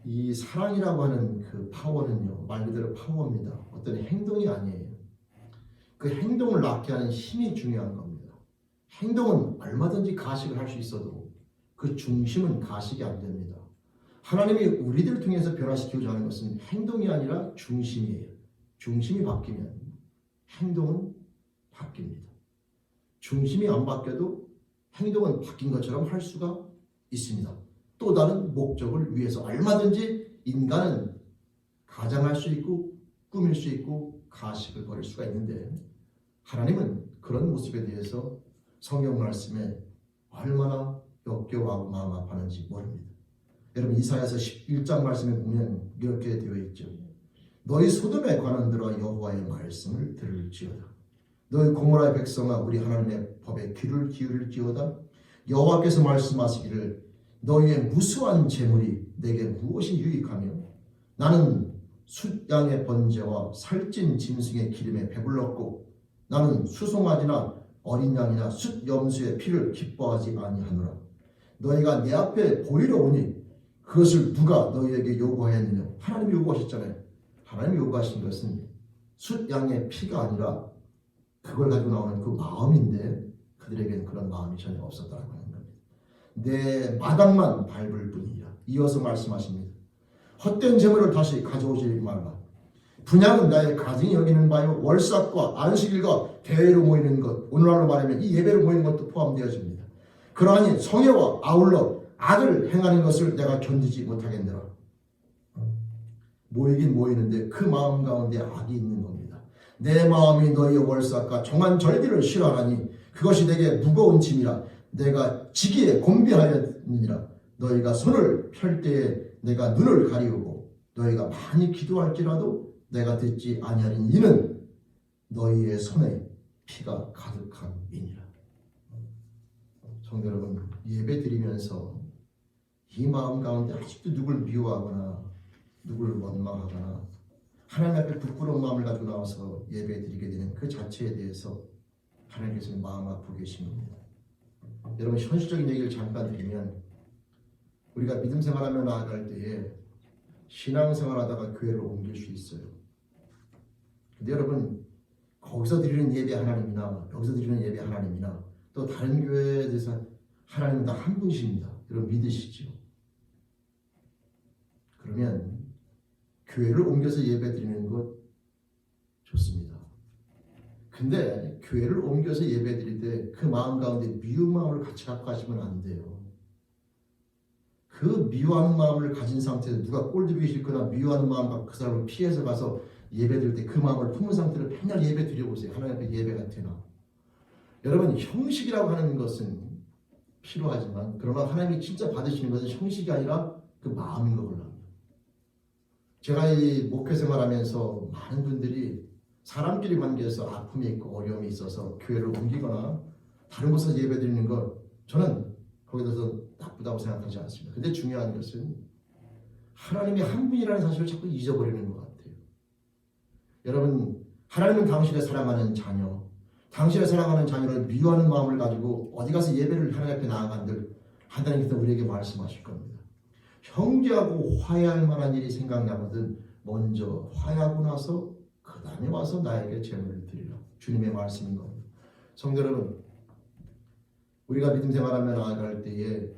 이 사랑이라고 하는 그 파워는요, 말 그대로 파워입니다. 어떤 행동이 아니에요. 그 행동을 낳게 하는 힘이 중요한 겁니다. 행동은 얼마든지 가식을 할 수 있어도 그 중심은 가식이 안 됩니다. 하나님이 우리들을 통해서 변화시키고자 하는 것은 행동이 아니라 중심이에요. 중심이 바뀌면 행동은 바뀝니다. 중심이 안 바뀌어도 행동은 바뀐 것처럼 할 수가 있습니다. 또 다른 목적을 위해서 얼마든지 인간은 가장할 수 있고 꾸밀 수 있고 가식을 벌일 수가 있는데, 하나님은 그런 모습에 대해서 성경 말씀에 얼마나 역겨워하고 마음 아파하는지 모릅니다. 여러분, 이사야서 11장 말씀에 보면 이렇게 되어 있죠. 너희 소돔에 관한 들어 여호와의 말씀을 들을지어다. 너희 고모라의 백성아, 우리 하나님의 법에 귀를 기울일지어다. 여호와께서 말씀하시기를 너희의 무수한 재물이 내게 무엇이 유익하며 나는 숫양의 번제와 살찐 짐승의 기름에 배불렀고 나는 수송아지나 어린 양이나 숫 염소의 피를 기뻐하지 아니하노라. 너희가 내 앞에 보이러 오니 그것을 누가 너희에게 요구하였느냐. 하나님이 요구하셨잖아요. 하나님이 요구하신 것은 숫 양의 피가 아니라 그걸 가지고 나오는 그 마음인데, 그들에게는 그런 마음이 전혀 없었다고 하는 겁니다. 내 마당만 밟을 뿐이라. 이어서 말씀하십니다. 헛된 재물을 다시 가져오지 말라. 분양은 나의 가증이 여기는 바요, 월삭과 안식일과 대회로 모이는 것, 오늘날로 말하면 이 예배로 모이는 것도 포함되어집니다. 그러하니 성회와 아울러 악을 행하는 것을 내가 견디지 못하겠느라. 모이긴 모이는데 그 마음 가운데 악이 있는 겁니다. 내 마음이 너희의 월삭과 종한 절기를 싫어하니 그것이 내게 무거운 짐이라. 내가 지기에 곤비하였느니라. 너희가 손을 펼 때에 내가 눈을 가리우고 너희가 많이 기도할지라도 내가 듣지 아니하리니 이는 너희의 손에 피가 가득한 이니라. 성도 여러분, 예배 드리면서 이 마음 가운데 아직도 누굴 미워하거나 누구를 원망하거나 하나님 앞에 부끄러운 마음을 가지고 나와서 예배 드리게 되는 그 자체에 대해서 하나님께서 마음 아프고 계신 겁니다. 여러분, 현실적인 얘기를 잠깐 드리면 우리가 믿음 생활하며 나아갈 때에 신앙 생활하다가 교회를 옮길 수 있어요. 근데 여러분, 거기서 드리는 예배 하나님이나 여기서 드리는 예배 하나님이나 또 다른 교회에 대해서 하나님은 다 한 분이십니다. 여러분 믿으시죠? 그러면 교회를 옮겨서 예배 드리는 것 좋습니다. 근데 교회를 옮겨서 예배 드릴 때 그 마음 가운데 미운 마음을 같이 갖고 가시면 안 돼요. 그 미워하는 마음을 가진 상태에서 누가 꼴드리기 싫거나 미워하는 마음과 그 사람을 피해서 가서 예배드릴 때 그 마음을 품은 상태로 맨날 예배 드려보세요. 하나님 앞에 예배가 되나? 여러분, 형식이라고 하는 것은 필요하지만 그러나 하나님이 진짜 받으시는 것은 형식이 아니라 그 마음인 걸 합니다. 제가 이 목회 생활하면서 많은 분들이 사람끼리 관계에서 아픔이 있고 어려움이 있어서 교회를 옮기거나 다른 곳에서 예배드리는 것, 저는 거기에 대해서 나쁘다고 생각하지 않습니다. 근데 중요한 것은 하나님이 한 분이라는 사실을 자꾸 잊어버리는 것 같아요. 여러분, 하나님은 당신의 사랑하는 자녀, 당신의 사랑하는 자녀를 미워하는 마음을 가지고 어디 가서 예배를 하나님 앞에 나아간들 하나님께서 우리에게 말씀하실 겁니다. 형제하고 화해할 만한 일이 생각나거든 먼저 화해하고 나서 그 다음에 와서 나에게 제물을 드리라. 주님의 말씀인 겁니다. 성도 여러분, 우리가 믿음 생활하며 나아갈 때에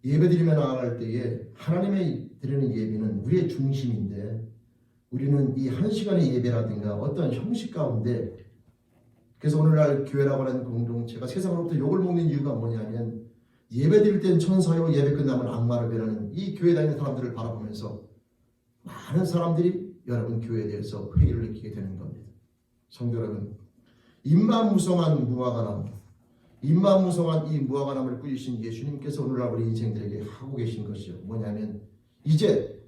예배드리며 나아갈 때에 하나님의 드리는 예배는 우리의 중심인데 우리는 이 한 시간의 예배라든가 어떤 형식 가운데 그래서 오늘날 교회라고 하는 공동체가 세상으로부터 욕을 먹는 이유가 뭐냐면 예배드릴 땐 천사요 예배 끝나면 악마를 배라는 이 교회 다니는 사람들을 바라보면서 많은 사람들이 여러분 교회에 대해서 회의를 느끼게 되는 겁니다. 성도 여러분, 입만무성한 무화과나무, 입만무성한 이 무화과나무를 꾸리신 예수님께서 오늘날 우리 인생들에게 하고 계신 것이요 뭐냐면 이제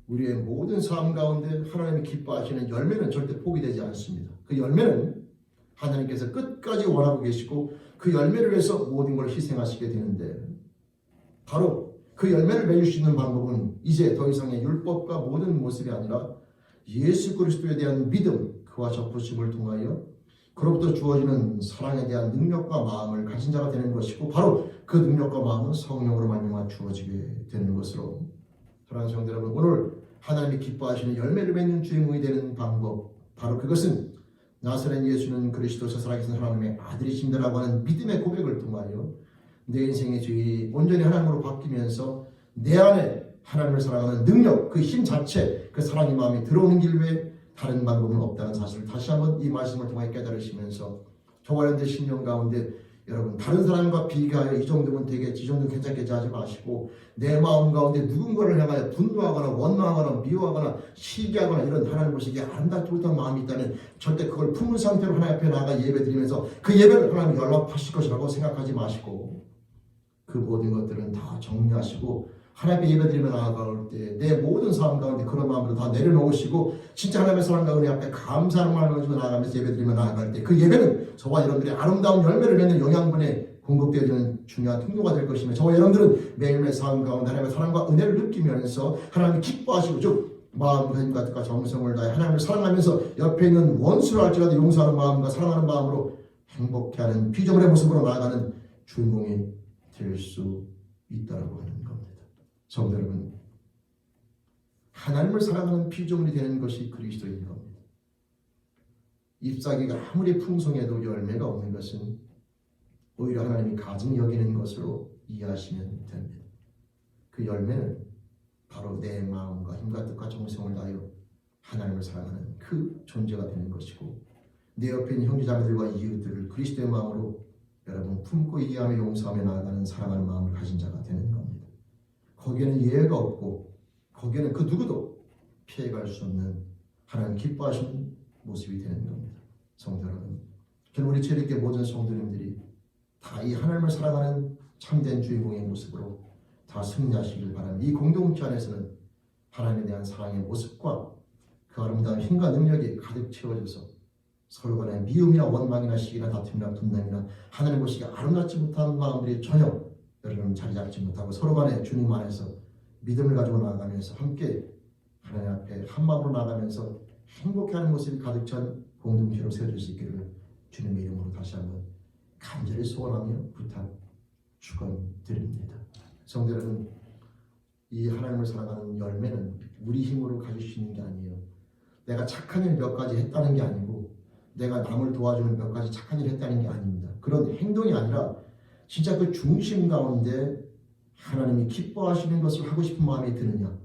우리의 모든 삶 가운데 하나님이 기뻐하시는 열매는 절대 포기되지 않습니다. 그 열매는 하나님께서 끝까지 원하고 계시고 그 열매를 위해서 모든 걸 희생하시게 되는데 바로 그 열매를 맺을 수 있는 방법은 이제 더 이상의 율법과 모든 모습이 아니라 예수 그리스도에 대한 믿음, 그와 접붙임을 통하여 그로부터 주어지는 사랑에 대한 능력과 마음을 가진 자가 되는 것이고 바로 그 능력과 마음은 성령으로 말미암아 주어지게 되는 것으로 사랑하는 성도 여러분, 오늘 하나님이 기뻐하시는 열매를 맺는 주인공이 되는 방법, 바로 그것은 나사렛 예수는 그리스도서 살아계신 하나님의 아들이신다라고 하는 믿음의 고백을 통하여 내 인생의 주인이 온전히 하나님으로 바뀌면서 내 안에 하나님을 사랑하는 능력, 그 힘 자체, 그 사랑의 마음이 들어오는 길 외에 다른 방법은 없다는 사실을 다시 한번 이 말씀을 통해 깨달으시면서 저와 여러분의 신령 가운데 여러분 다른 사람과 비교하여 이 정도면 되겠지, 이 정도면 괜찮겠지 하지 마시고 내 마음 가운데 누군가를 향하여 분노하거나 원망하거나 미워하거나 시기하거나 이런 하나님 보시기에 아름답지 못한 마음이 있다면 절대 그걸 품은 상태로 하나님 앞에 나아가 예배드리면서 그 예배를 하나님 연락하실 것이라고 생각하지 마시고 그 모든 것들은 다 정리하시고 하나님 앞에 예배드리며 나아갈 때 내 모든 삶 가운데 그런 마음으로 다 내려놓으시고 진짜 하나님의 사랑과 은혜 앞에 감사하는 마음을 가지고 나아가면서 예배드리며 나아갈 때 그 예배는 저와 여러분들의 아름다운 열매를 맺는 영양분에 공급되어지는 중요한 통로가 될 것이며 저와 여러분들은 매일매일 삶 가운데 하나님의 사랑과 은혜를 느끼면서 하나님이 기뻐하시고 즉 마음과 힘과 뜻과 정성을 다해 하나님을 사랑하면서 옆에 있는 원수를 할지라도 용서하는 마음과 사랑하는 마음으로 행복해하는 피조물의 모습으로 나아가는 주인공이 될 수 있다고 하는 겁니다. 성도 여러분, 하나님을 사랑하는 피조물이 되는 것이 그리스도인 겁니다. 잎사귀가 아무리 풍성해도 열매가 없는 것은 오히려 하나님이 가증 여기는 것으로 이해하시면 됩니다. 그 열매는 바로 내 마음과 힘과 뜻과 정성을 다하여 하나님을 사랑하는 그 존재가 되는 것이고 내 옆에 있는 형제자매들과 이웃들을 그리스도의 마음으로 여러분 품고 이해하며 용서하며 나아가는 사랑하는 마음을 가진 자가 되는 겁니다. 거기에는 예외가 없고 거기에는 그 누구도 피해갈 수 없는 하나님 기뻐하시는 모습이 되는 겁니다. 성도 여러분, 결국 우리 주일께 모든 성도님들이 다 이 하나님을 사랑하는 참된 주인공의 모습으로 다 승리하시길 바랍니다. 이 공동체 안에서는 하나님에 대한 사랑의 모습과 그 아름다운 힘과 능력이 가득 채워져서 서로 간의 미움이나 원망이나 시기나 다툼이나 분남이나 하나님 보시기에 아름답지 못한 마음들이 전혀 여러분 자리 잡지 못하고 서로 간에 주님 안에서 믿음을 가지고 나아가면서 함께 하나님 앞에 한 마음으로 나아가면서 행복해하는 모습이 가득 찬 공동체로 세워질 수 있기를 주님의 이름으로 다시 한번 간절히 소원하며 부탁 축원드립니다. 성도 여러분, 이 하나님을 사랑하는 열매는 우리 힘으로 가질 수 있는 게 아니에요. 내가 착한 일 몇 가지 했다는 게 아니고 내가 남을 도와주는 몇 가지 착한 일을 했다는 게 아닙니다. 그런 행동이 아니라 진짜 그 중심 가운데 하나님이 기뻐하시는 것을 하고 싶은 마음이 드느냐,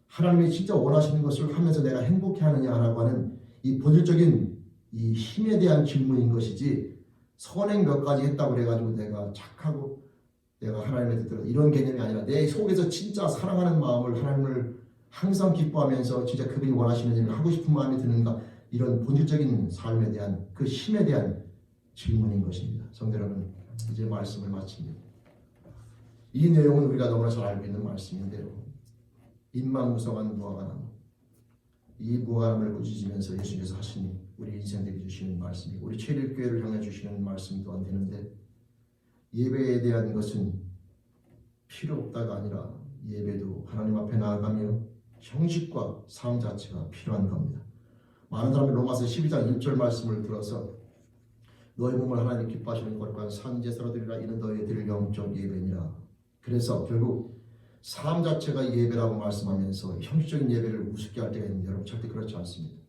하나님이 진짜 원하시는 것을 하면서 내가 행복해하느냐라고 하는 이 본질적인 이 힘에 대한 질문인 것이지 선행 몇 가지 했다고 그래가지고 내가 착하고 내가 하나님의 뜻대로 이런 개념이 아니라 내 속에서 진짜 사랑하는 마음을 하나님을 항상 기뻐하면서 진짜 그분이 원하시는 일을 하고 싶은 마음이 드는가, 이런 본질적인 삶에 대한 그 힘에 대한 질문인 것입니다. 성도 여러분, 이제 말씀을 마칩니다. 이 내용은 우리가 너무나 잘 알고 있는 말씀인데요. 인망무성한 무화과나무, 이 무화과나무를 꾸짖으면서 예수님께서 하신 우리 인생들이 주시는 말씀이고 우리 체일교회를 향해 주시는 말씀 또한 되는데, 예배에 대한 것은 필요 없다가 아니라 예배도 하나님 앞에 나아가며 형식과 삶 자체가 필요한 겁니다. 많은 사람이 로마서 12장 1절 말씀을 들어서 너의 몸을 하나님 기뻐하시는 거룩한 산제사로 드리라, 이는 너희 드릴 영적 예배니라. 그래서 결국 삶 자체가 예배라고 말씀하면서 형식적인 예배를 우습게 할 때가 있는데, 여러분 절대 그렇지 않습니다.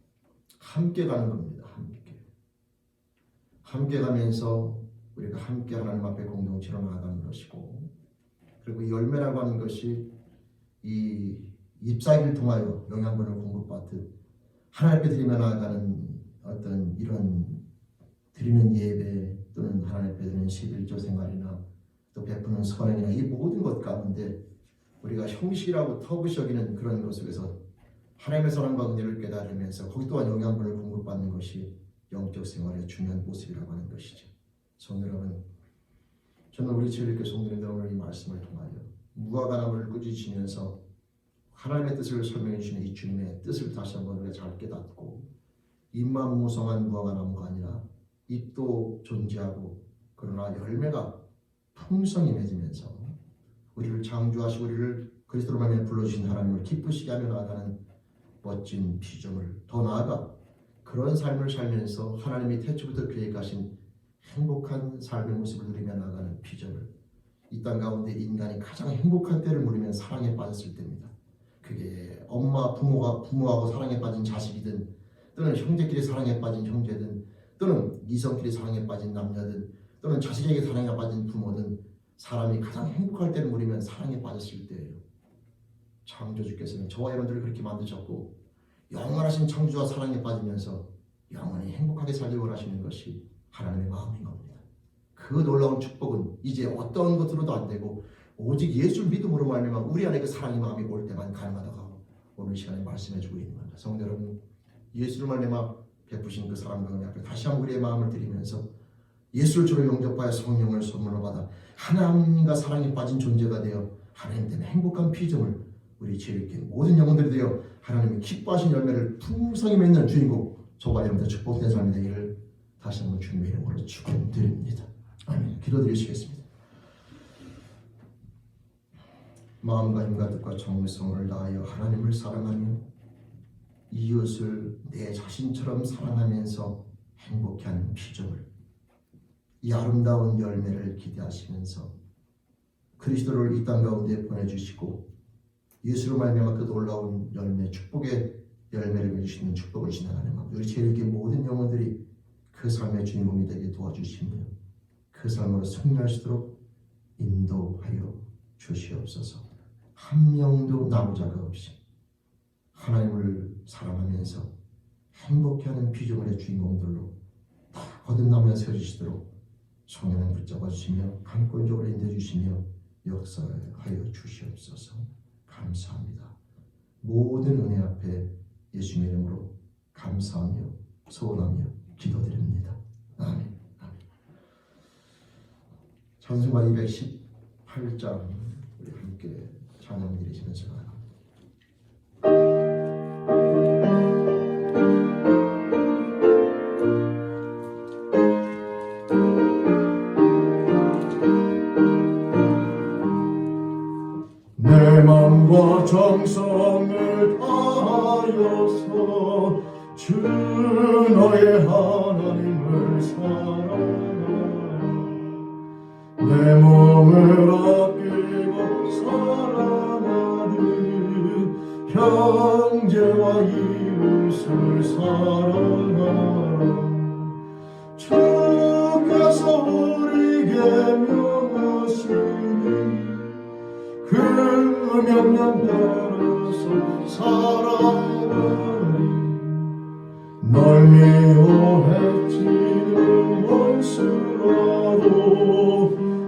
함께 가는 겁니다. 함께 가면서 우리가 함께 하나님 앞에 공동체로 나아가는 것이고, 그리고 이 열매라고 하는 것이 이 잎사귀를 통하여 영양분을 공급받듯 하나님 앞에 드리며 나아가는 어떤 이런 드리는 예배, 또는 하나님 앞에 드리는 11조 생활이나 또 베푸는 선행이나 이 모든 것 가운데 우리가 형식이라고 터부시 여기는 그런 것 속에서 하나님의 사랑과 은혜를 깨달으면서 거기 또한 영양분을 공급받는 것이 영적 생활의 중요한 모습이라고 하는 것이죠. 성도 여러분, 저는 우리 주일교회 성도님들 오늘 이 말씀을 통하여 무화과나무를 꾸짖으시면서 하나님의 뜻을 설명해 주시는 이 주님의 뜻을 다시 한번 우리가 잘 깨닫고, 잎만 무성한 무화과나무가 아니라 잎도 존재하고 그러나 열매가 풍성히 맺으면서 우리를 창조하시고 우리를 그리스도로 말미암아 불러주신 하나님을 기쁘시게 하며 나아가는 멋진 비전을, 더 나아가 그런 삶을 살면서 하나님이 태초부터 계획하신 행복한 삶의 모습을 누리며 나아가는 비전을, 이 땅 가운데 인간이 가장 행복한 때를 누리면 사랑에 빠졌을 때입니다. 그게 엄마, 부모하고 사랑에 빠진 자식이든, 또는 형제끼리 사랑에 빠진 형제든, 또는 이성끼리 사랑에 빠진 남녀든, 또는 자식에게 사랑에 빠진 부모든, 사람이 가장 행복할 때를 누리면 사랑에 빠졌을 때예요. 창조주께서는 저와 여러분들을 그렇게 만드셨고, 영원하신 창조와 사랑에 빠지면서 영원히 행복하게 살길 원하시는 것이 하나님의 마음인 겁니다. 그 놀라운 축복은 이제 어떤 것으로도 안 되고 오직 예수를 믿음으로 말미암아 우리 안에 그 사랑의 마음이 올 때만 가능하다고 오늘 시간에 말씀해주고 있는 겁니다. 성도 여러분, 예수를 말미암아 베푸신 그 사랑과 은혜 앞에 다시 한번 우리의 마음을 드리면서 예수를 주로 영접하여 성령을 선물로 받아 하나님과 사랑에 빠진 존재가 되어 하나님 때문에 행복한 피조물, 우리 죄인께 모든 영혼들이 되어 하나님이 기뻐하신 열매를 풍성히 맺는 주인공, 저와 여러분들 축복된 삶이 되기를 다시 한번 주님의 이름으로 축원드립니다. 아멘. 기도드리시겠습니다. 마음과 힘과 뜻과 정성을 다하여 하나님을 사랑하며 이웃을 내 자신처럼 사랑하면서 행복해하는 피조물, 이 아름다운 열매를 기대하시면서 그리스도를 이 땅 가운데 보내주시고 예수로 말미암아 그 놀라운 열매, 축복의 열매를 맺으시는 축복을 지나가는 마음, 우리 죄인에게 모든 영혼들이 그 삶의 주인공이 되게 도와주시며 그 삶으로 승리할 수 있도록 인도하여 주시옵소서. 한 명도 남자가 없이 하나님을 사랑하면서 행복해하는 피조물의 주인공들로 다 거듭나며 세워주시도록 성령을 붙잡아 주시며 강권적으로 인도해 주시며 역사하여 주시옵소서. 감사합니다. 모든 은혜 앞에 예수님의 이름으로 감사하며 소원하며 기도드립니다. 아멘. 찬송가 218장 우리 함께 찬양 드리시면서 나갑니다. 내 맘과 정성을 다하여서 주 너의 하나님을 사랑하라. 내 몸을 아끼고 사랑하듯 형제와 이웃을 사랑하라. 주께서 우리에게 명하시니 그 명령 따라서 살아가리. 널 미워했지는 원수라도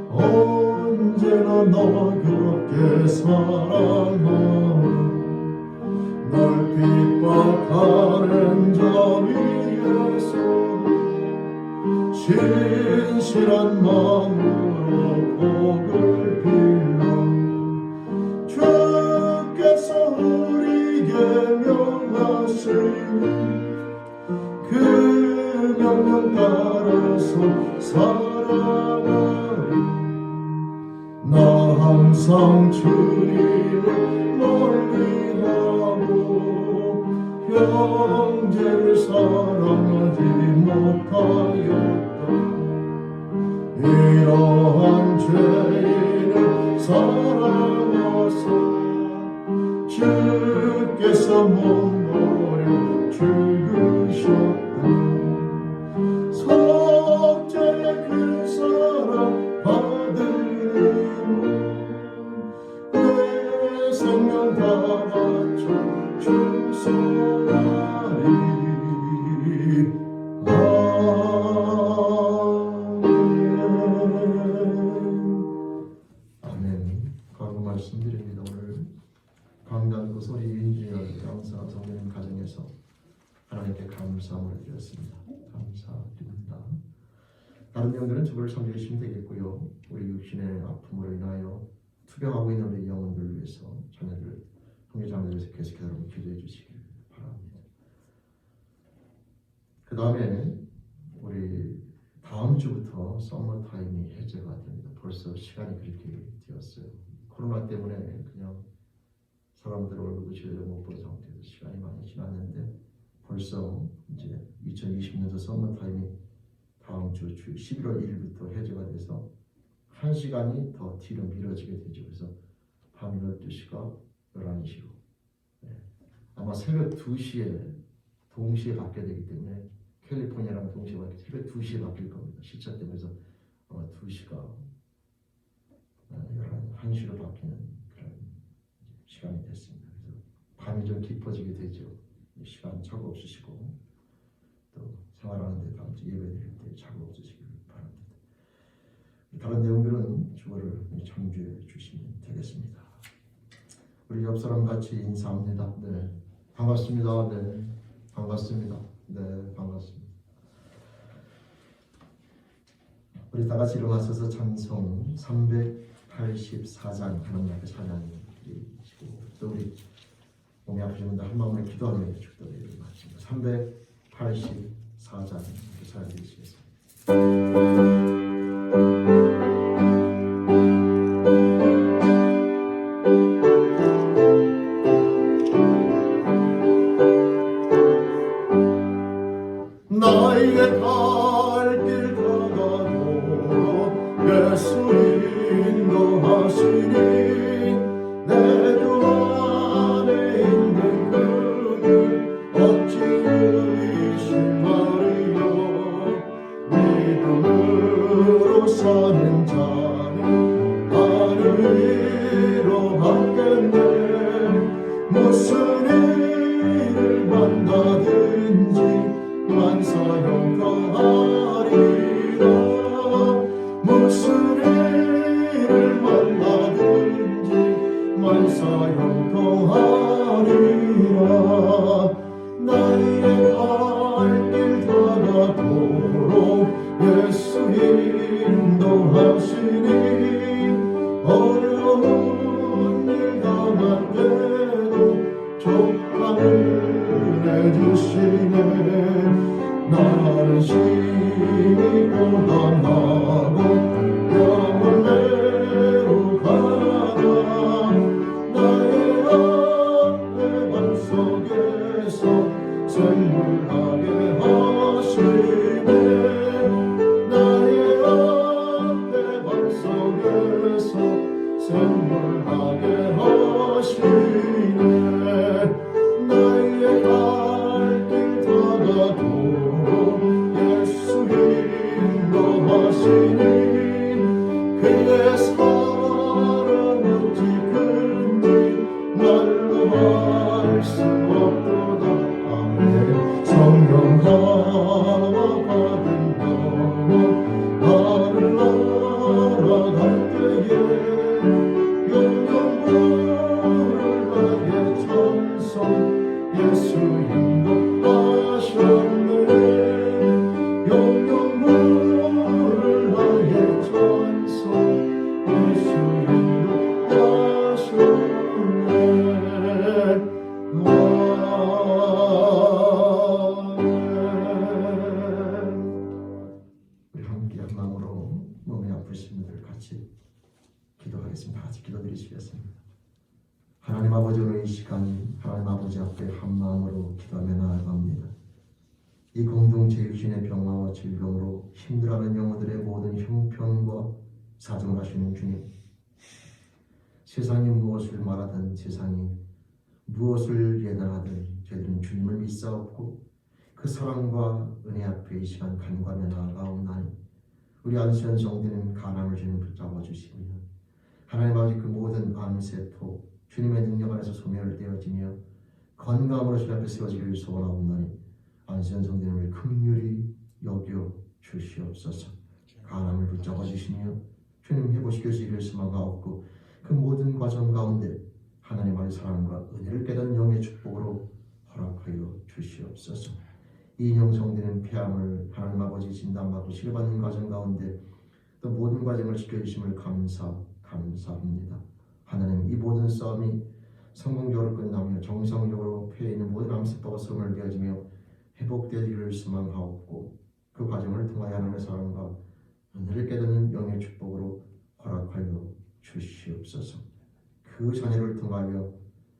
언제나 너그럽게 사랑하오 널 핍박하는 자 위에서 신실한 마음으로 복을 빌라 주께서 우리에게 명하시니 그 명령 따라서 살아가리 나 항상 주님을 멀리하고 형제를 사랑하지 못하였다 이러한 죄인을 사랑하사 주께서 몸버려 죽으셨다 속죄의 큰 사랑 받으리니 내 생명 다 바쳐 충성하리 아멘. 과거 말씀드립니다. 오늘 강단구 소리 인지열 양사 성령 가정에서 하나님께 감사함을 드렸습니다. 감사드립니다. 다른 내용들은 주보를 참조해주시면 되겠고요. 우리 육신의 아픔으로 인하여 투병하고 있는 우리 영혼들을 위해서 자녀들, 형제자매들 위해서 계속해서 여러분 기도해 주시길 바랍니다. 그 다음에 우리 다음 주부터 서머타임이 해제가 됩니다. 벌써 시간이 그렇게 되었어요. 코로나 때문에 그냥 사람들 얼굴도 제대로 못 본 상태에서 시간이 많이 지났는데 벌써 이제 2020년도 서머타임이 다음 주 11월 1일부터 해제가 돼서 1시간이 더 뒤로 미뤄지게 되죠. 그래서 밤 12시가 11시로 아마 새벽 2시에 동시에 바뀌어야 되기 때문에 캘리포니아랑 동시에 바뀌어 새벽 2시에 바뀔 겁니다. 시차 때문에. 그래서 아마 2시가 1시로 바뀌는 그런 시간이 됐습니다. 그래서 밤이 좀 깊어지게 되죠. 시간 착오 없으시고 또 생활하는데 다음 주 예배 드릴 때 착오 없으시길 바랍니다. 다른 내용들은 주어를 참조해 주시면 되겠습니다. 우리 옆 사람 같이 인사합니다. 네, 반갑습니다. 네, 반갑습니다. 네, 반갑습니다. 우리 다 같이 일어나셔서 찬송 384장 하나님 앞에 찬양 드리시고 또 우리 몸이 아프신 분들 한 마음으로 기도하며 축도를 마칩니다. 384장 찬양 드리시겠습니다. 나의 갈 길 다가도록 예수 인도하시니 내 주 안에 있는 그를 어찌 의심하리요 믿음으로 사는 자는 하늘 위로 받겠네 무슨 일을 만나든지 만사형통하리라 무슨 일을 만나든지 만사형통하리라 나의 갈 길 다가도록 예수 인도하시니 어려운 일 당할 때도 족함을 내주시네 나는 심히 고단하고 영원대로 가다 나의 앞에 방 속에서 생물하게 하시네 나의 앞에 방 속에서 생물하게 하시네 나의 갈 길 다가도록 예수 인도하시니 그의 사랑 어찌 큰지 말로 할 수 없도다 아멘 성령 감화 받은 영혼 나를 날아갈 때에 찬송 예수 인도하셨네 영영 부를 나의 찬송 예수 인도하셨네 우리 함께 한 마음으로 몸이 아프신 분들 같이 기도하겠습니다. 같이 기도드리시겠습니다. 하나님 아버지 오늘 이 시간 하나님 아버지 앞에 한 마음으로 기도하며 나아갑니다. 이 공동체 육신의 병마와 질병으로 힘들어하는 영혼들의 모든 형편과 사정을 하시는 주님, 세상이 무엇을 말하든 세상이 무엇을 예단하든 저희들은 주님을 믿사옵고 그 사랑과 은혜 앞에 이 시간 간구하며 나아가옵나니 우리 안수현 성도는 가난을 주님 붙잡아 주시며 하나님 아버지 그 모든 암세포 주님의 능력 안에서 소멸되어지며 건강으로 주님 앞에 세워지기를 소원하옵나니 안수현 성도님을 긍휼히 여겨 주시옵소서. 가난을 붙잡아 주시며 주님 회복시켜 주시기를 소망하옵고 그 모든 과정 가운데 하나님의 사랑과 은혜를 깨닫는 영의 축복으로 허락하여 주시옵소서. 이인영 성도는 폐암을 하나님 아버지 진단받고 치료받는 과정 가운데 또 모든 과정을 지켜주심을 감사합니다. 하나님 이 모든 싸움이 성공적으로 끝나며 정상적으로 폐에 있는 모든 암세포가 소멸되어지며 회복되기를 소망하옵고 그 과정을 통하여 하나님의 사랑과 은혜를 깨닫는 영의 축복으로 허락하여 주시옵소서. 그 자녀를 통하여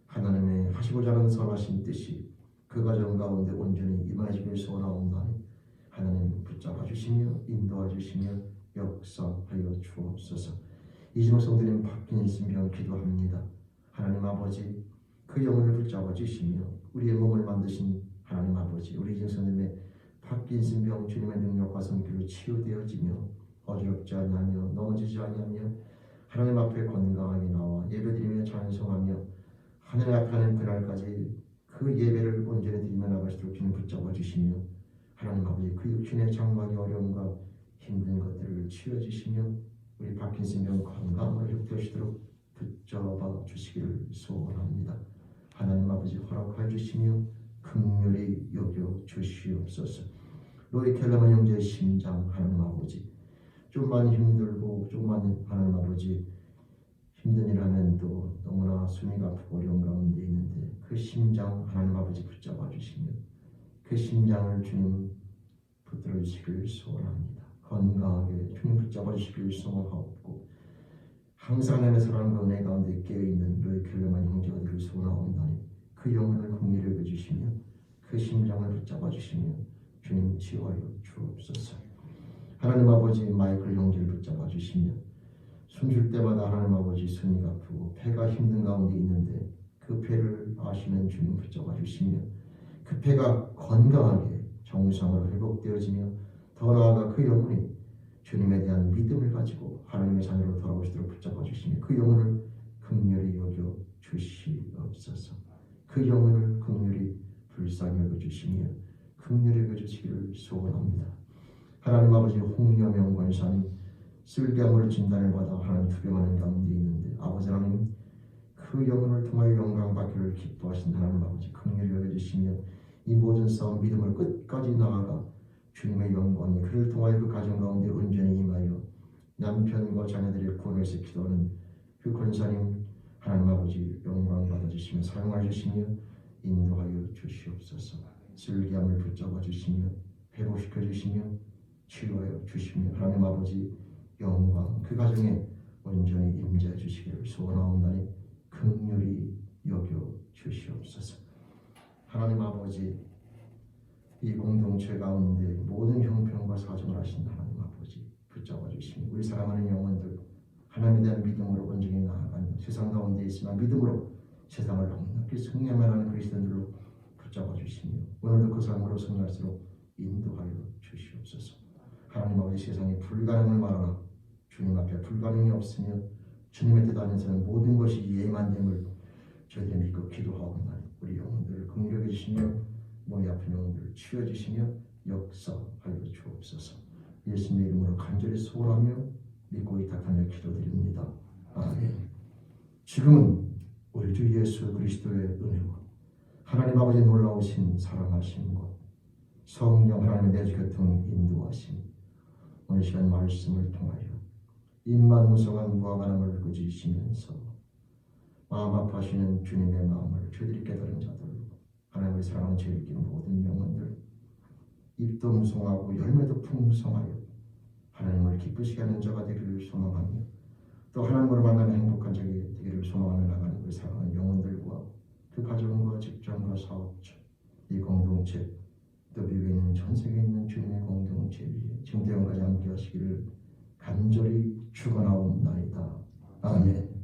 하나님의 하시고자 하는 선하신 뜻이 그 과정 가운데 온전히 임하시길 소원하옵나니 하나님 붙잡아 주시며 인도하 주시며 역사하여 주옵소서. 이진호 성도님 파킨슨병 기도합니다. 하나님 아버지 그 영혼을 붙잡아 주시며 우리의 몸을 만드신 하나님 아버지 우리 이진호 성도님의 파킨슨병 주님의 능력과 성기로 치유되어지며 어지럽지 아니하며 넘어지지 아니하며 하나님 앞에 건강하게 나와 예배드리며 찬송하며 하나님 앞에 하는 그날까지 그 예배를 온전히 드리며 나가시도록 주님 붙잡아 주시며 하나님 아버지 그 육신의 장막의 어려움과 힘든 것들을 치워주시며 우리 파킨슨병 건강을 회복되시도록 붙잡아 주시기를 소원합니다. 하나님 아버지 허락하여 주시며 긍휼히 여겨 주시옵소서. 로이 켈러만 형제의 심장 하나님 아버지 좀만 힘들고 좀만 하나님 아버지 힘든 일 하면 또 너무나 숨이 아프고 어려운 가운데 있는데 그 심장 하나님 아버지 붙잡아 주시며 그 심장을 주님 붙들어 주시길 소원합니다. 건강하게 주님 붙잡아 주시길 소원하옵고 항상 하나님의 사랑과 은혜 가운데 깨어있는 너희 켈러만 형제가 되길 소원하옵나니 그 영혼을 긍휼히 여겨주시며 그 심장을 붙잡아 주시며 주님 치유하여 주옵소서. 하나님 아버지 마이클 형제를 붙잡아 주시며 숨쉴 때마다 하나님 아버지 숨이 아프고 폐가 힘든 가운데 있는데 그 폐를 아시는 주님 붙잡아 주시며 그 폐가 건강하게 정상으로 회복되어지며 더 나아가 그 영혼이 주님에 대한 믿음을 가지고 하나님의 자녀로 돌아오시도록 붙잡아 주시며 그 영혼을 긍휼히 여겨 주시옵소서. 그 영혼을 긍휼히 불쌍히 여겨 주시며 긍휼히 여겨 주시기를 소원합니다. 하나님 아버지 홍여명 권사님 쓸개암으로 진단을 받아 하나님 투병하는 가운데 있는데 아버지 하나님 그 영혼을 통하여 영광 받기를 기뻐하신 하나님 아버지 긍휼히 여겨주시며 이 모든 싸움 믿음을 끝까지 나아가 주님의 영광이 그를 통하여 그 가정 가운데 온전히 임하여 남편과 자녀들의 구원을 위해서 기도하는 그 권사님 하나님 아버지 영광 받아주시며 사용하여 주시며 인도하여 주시옵소서. 쓸개암을 붙잡아 주시며 회복시켜 주시며 치유하여 주시며 하나님 아버지 영광 그 가정에 온전히 임재해 주시기를 소원하옵나니 긍휼히 여겨 주시옵소서. 하나님 아버지 이 공동체 가운데 모든 형편과 사정을 하신 하나님 아버지 붙잡아 주시며 우리 사랑하는 영혼들 하나님에 대한 믿음으로 온전히 나아가며 세상 가운데 있으나 믿음으로 세상을 넉넉히 승리하며 하는 그리스도인들로 붙잡아 주시며 오늘도 그 삶으로 승리할수록 인도하여 주시옵소서. 하나님 아버지 세상에 불가능을 말하나 주님 앞에 불가능이 없으며 주님의 뜻 안에서는 모든 것이 예만됨을 저희들이 믿고 기도하옵나니 우리 영혼들을 긍휼히 여겨주시며 몸이 아픈 영혼들을 치유해주시며 역사하여 주옵소서. 예수님의 이름으로 간절히 소원하며 믿고 의탁하며 기도드립니다. 아멘. 지금은 우리 주 예수 그리스도의 은혜와 하나님 아버지 놀라우신 사랑하심과 성령 하나님의 내주교통 인도하심, 오늘 시간 말씀을 통하여 입만 무성한 무화과나무를 꾸짖으시면서 마음 아파하시는 주님의 마음을 저희들이 깨달은 자들, 하나님의 사랑하는 저희들의 모든 영혼들, 입도 무성하고 열매도 풍성하여 하나님을 기쁘시게 하는 자가 되기를 소망하며 또 하나님을 만나는 행복한 자가 되기를 소망하며 나가는 우리 사랑하는 영혼들과 그 가정과 직장과 사업자, 이 공동체, 또 미국에 있는 전 세계에 있는 주님의 공동체 위에 지금도 영까지 함께 하시기를 간절히 축원하옵나이다. 아멘.